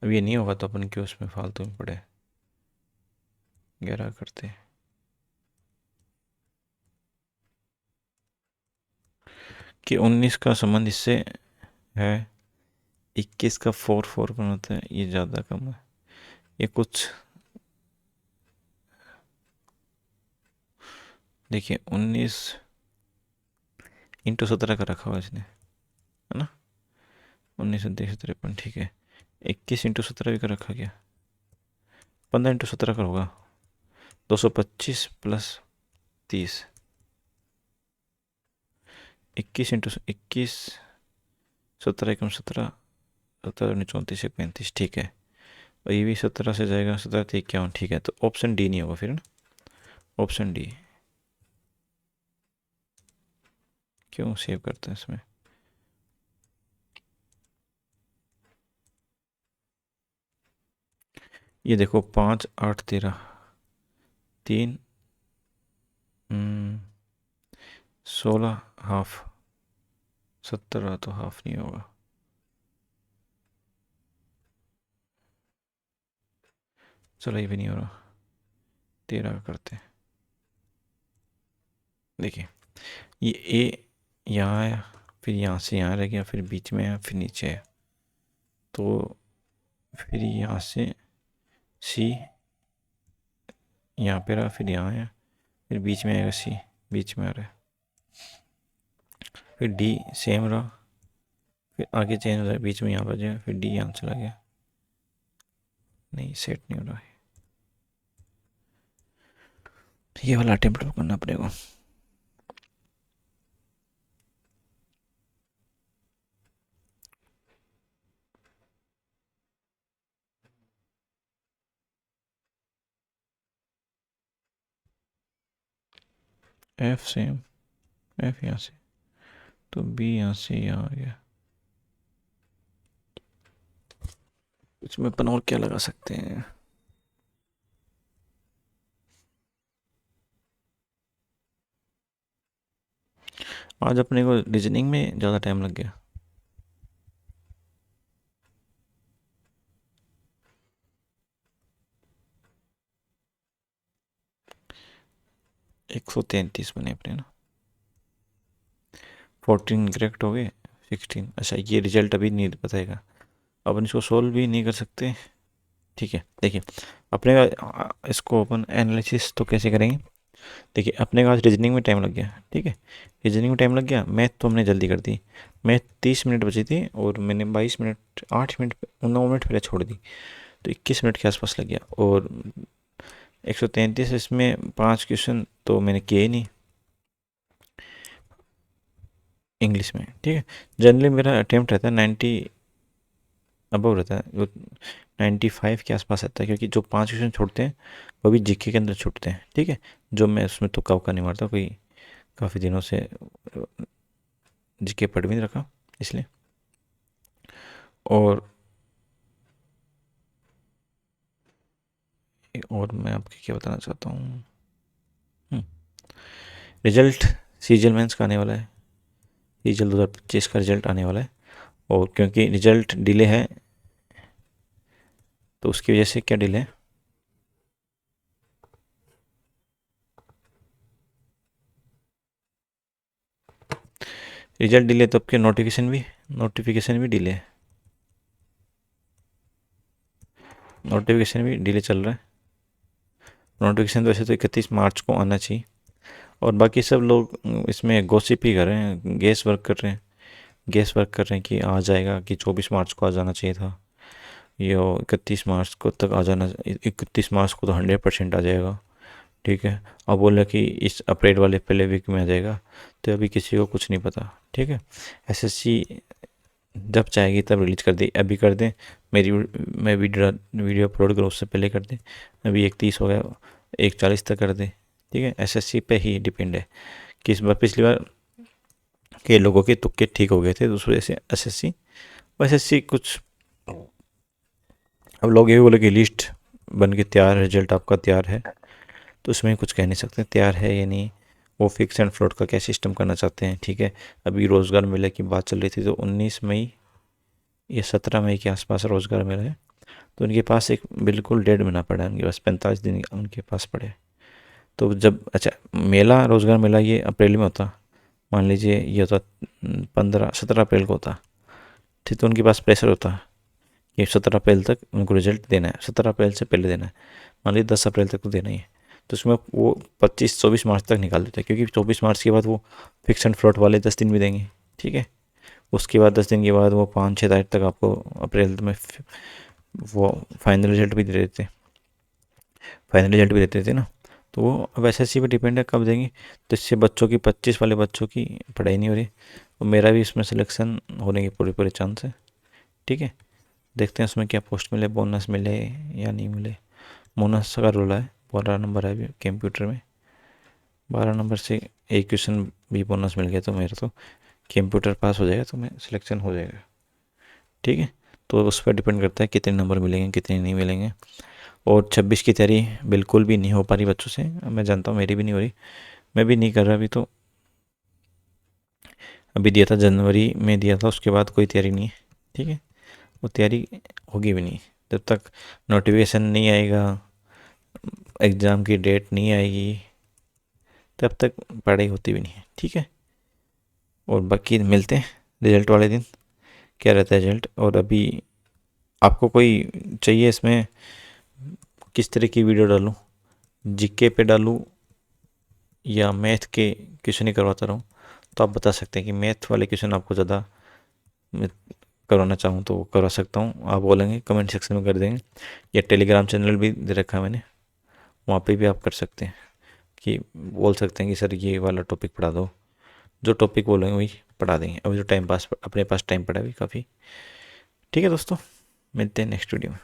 S1: अब ये नहीं होगा तो अपन क्यों उसमें फालतू में पड़े, 11 करते हैं। कि 19 का संबंध इससे है, 21 का 4 4 बनाता है, ये ज़्यादा कम है, ये कुछ देखिए 19 इंटू 17 का रखा हुआ इसने, है ना, 19 उनतीस 53, ठीक है। 21 इंटू 17 भी का रखा गया, 15 इंटू 17 का होगा 225 प्लस 30, 21 इंटू 21 17 एकम 17 17 34 से 35, ठीक है। और ये भी 17 से जाएगा, 17 से 51, ठीक है। तो ऑप्शन डी नहीं होगा फिर ना, ऑप्शन डी क्यों सेव करते हैं इसमें? ये देखो 5 8 13 3 16 हाफ 17 तो हाफ नहीं होगा। चलो ये भी नहीं हो रहा, 13 का करते हैं। देखिए ये ए यहाँ आया, फिर यहाँ से यहाँ रह गया, फिर बीच में आया, फिर नीचे आया, तो फिर यहाँ से सी यहाँ पे रहा, फिर यहाँ आया, फिर बीच में आएगा सी, बीच में आ रहा है, फिर डी सेम रहा, फिर आगे चेंज हो रहा है, बीच में यहाँ पर जाए, फिर डी यहाँ चला गया। नहीं सेट नहीं हो रहा है, ये वाला अटेम्प्ट करना पड़ेगा। एफ सेम, एफ यहाँ से, तो बी यहाँ से यहाँ आ गया। इसमें अपन और क्या लगा सकते हैं? आज अपने को रीजनिंग में ज़्यादा टाइम लग गया। एक 133 बने अपने ना, 14 करेक्ट हो गए, 16। अच्छा ये रिजल्ट अभी नहीं बताएगा, अपन इसको सोल्व भी नहीं कर सकते। ठीक है देखिए, अपने का इसको अपन एनालिसिस तो कैसे करेंगे? देखिए अपने का आज रीजनिंग में टाइम लग गया, ठीक है, रीजनिंग में टाइम लग गया। मैथ तो हमने जल्दी कर दी, मैथ 30 मिनट बची थी और मैंने 22 मिनट 8 मिनट 9 मिनट पहले छोड़ दी, तो 21 मिनट के आसपास लग गया। और 133 इसमें 5 क्वेश्चन तो मैंने किए ही नहीं इंग्लिश में, ठीक है। जनरली मेरा अटेम्प्ट रहता है 90 अबव रहता है, वो 95 के आसपास रहता है, क्योंकि जो 5 क्वेश्चन छोड़ते हैं वो भी जीके के अंदर छूटते हैं, ठीक है। जो मैं उसमें तुक्का उक्का नहीं मारता, कोई काफ़ी दिनों से जीके पढ़ भी नहीं रखा इसलिए। और मैं आपको क्या बताना चाहता हूँ, रिजल्ट सीजल मेंस का आने वाला है, सीजल 2025 का रिजल्ट आने वाला है, और क्योंकि रिजल्ट डिले है तो उसकी वजह से क्या डिले है, रिजल्ट डिले तो आपके नोटिफिकेशन भी डिले है, नोटिफिकेशन भी डिले चल रहा है। नोटिफिकेशन तो वैसे तो 31 मार्च को आना चाहिए, और बाकी सब लोग इसमें गॉसिप ही कर रहे हैं, गेस वर्क कर रहे हैं, गेस वर्क कर रहे हैं कि आ जाएगा, कि 24 मार्च को आ जाना चाहिए था, ये 31 मार्च को तक आ जाना, 31 मार्च को तो 100% आ जाएगा, ठीक है। अब बोल रहे कि इस अप्रैल वाले पहले वीक में आ जाएगा, तो अभी किसी को कुछ नहीं पता, ठीक है। एसएससी जब चाहेगी तब रिलीज कर दे, अभी कर दें, मैं वीडियो अपलोड करूँ उससे पहले कर दें, अभी 31 हो गया, 1 40 तक कर दें, ठीक है। एसएससी पे ही डिपेंड है कि इस बार, पिछली बार के लोगों के तुक्के ठीक हो गए थे, तो उस वजह से एसएससी कुछ, अब लोग ये बोले कि लिस्ट बन के तैयार, रिजल्ट आपका तैयार है, तो उसमें कुछ कह नहीं सकते तैयार है या नहीं। वो फिक्स एंड फ्लोट का क्या सिस्टम करना चाहते हैं, ठीक है। अभी रोज़गार मेले की बात चल रही थी, तो 19 मई या 17 मई के आसपास रोज़गार मेला है, तो उनके पास एक बिल्कुल डेढ़ महीना पड़ा है, उनके पास 45 दिन उनके पास पड़े। तो जब, अच्छा मेला, रोज़गार मेला ये अप्रैल में होता, मान लीजिए ये होता 17 अप्रैल को होता, ठीक, तो उनके पास प्रेशर होता कि 17 अप्रैल तक उनको रिजल्ट देना है, 17 अप्रैल से पहले देना है, मान लीजिए 10 अप्रैल तक तो देना ही है, तो उसमें वो 25-24 मार्च तक निकाल देते हैं, क्योंकि 24 मार्च के बाद वो फिक्स एंड फ्लोट वाले 10 दिन भी देंगे, ठीक है। उसके बाद 10 दिन के बाद वो 5-6 तारीख तक आपको अप्रैल में वो फाइनल रिजल्ट भी दे देते, फाइनल रिजल्ट भी देते थे ना। तो वो अब एसएससी पे डिपेंड है कब देंगे, तो इससे बच्चों की 25 वाले बच्चों की पढ़ाई नहीं हो रही, और मेरा भी इसमें सिलेक्शन होने के पूरे पूरे चांस है, ठीक है। देखते हैं उसमें क्या पोस्ट मिले, बोनस मिले या नहीं मिले। बोनस का रोल है, 12 नंबर है अभी कंप्यूटर में, 12 नंबर से एक क्वेश्चन भी बोनस मिल गया तो मेरे तो कंप्यूटर पास हो जाएगा, तो मैं सिलेक्शन हो जाएगा। ठीक है, तो उस पर डिपेंड करता है कितने नंबर मिलेंगे कितने नहीं मिलेंगे। और 26 की तैयारी बिल्कुल भी नहीं हो पा रही बच्चों से, मैं जानता हूँ मेरी भी नहीं हो रही, मैं भी नहीं कर रहा अभी। तो अभी दिया था जनवरी में दिया था, उसके बाद कोई तैयारी नहीं है। ठीक है, वो तैयारी होगी भी नहीं जब तक नोटिफिकेशन नहीं आएगा, एग्ज़ाम की डेट नहीं आएगी, तब तक पढ़ाई होती भी नहीं है। ठीक है, और बाकी मिलते हैं रिजल्ट वाले दिन, क्या रहता है रिजल्ट। और अभी आपको कोई चाहिए इसमें किस तरह की वीडियो डालूँ, जीके पे डालूँ या मैथ के क्वेश्चन ही करवाता रहूँ, तो आप बता सकते हैं कि मैथ वाले क्वेश्चन आपको ज़्यादा मैं करवाना चाहूँ तो करवा सकता हूँ। आप बोलेंगे कमेंट सेक्शन में कर देंगे, या टेलीग्राम चैनल भी दे रखा है मैंने, वहाँ पे भी आप कर सकते हैं कि बोल सकते हैं कि सर ये वाला टॉपिक पढ़ा दो, जो टॉपिक बोलेंगे वही पढ़ा देंगे। अभी तो टाइम पास अपने पास टाइम पड़ा है अभी काफ़ी। ठीक है दोस्तों, मिलते हैं नेक्स्ट वीडियो में।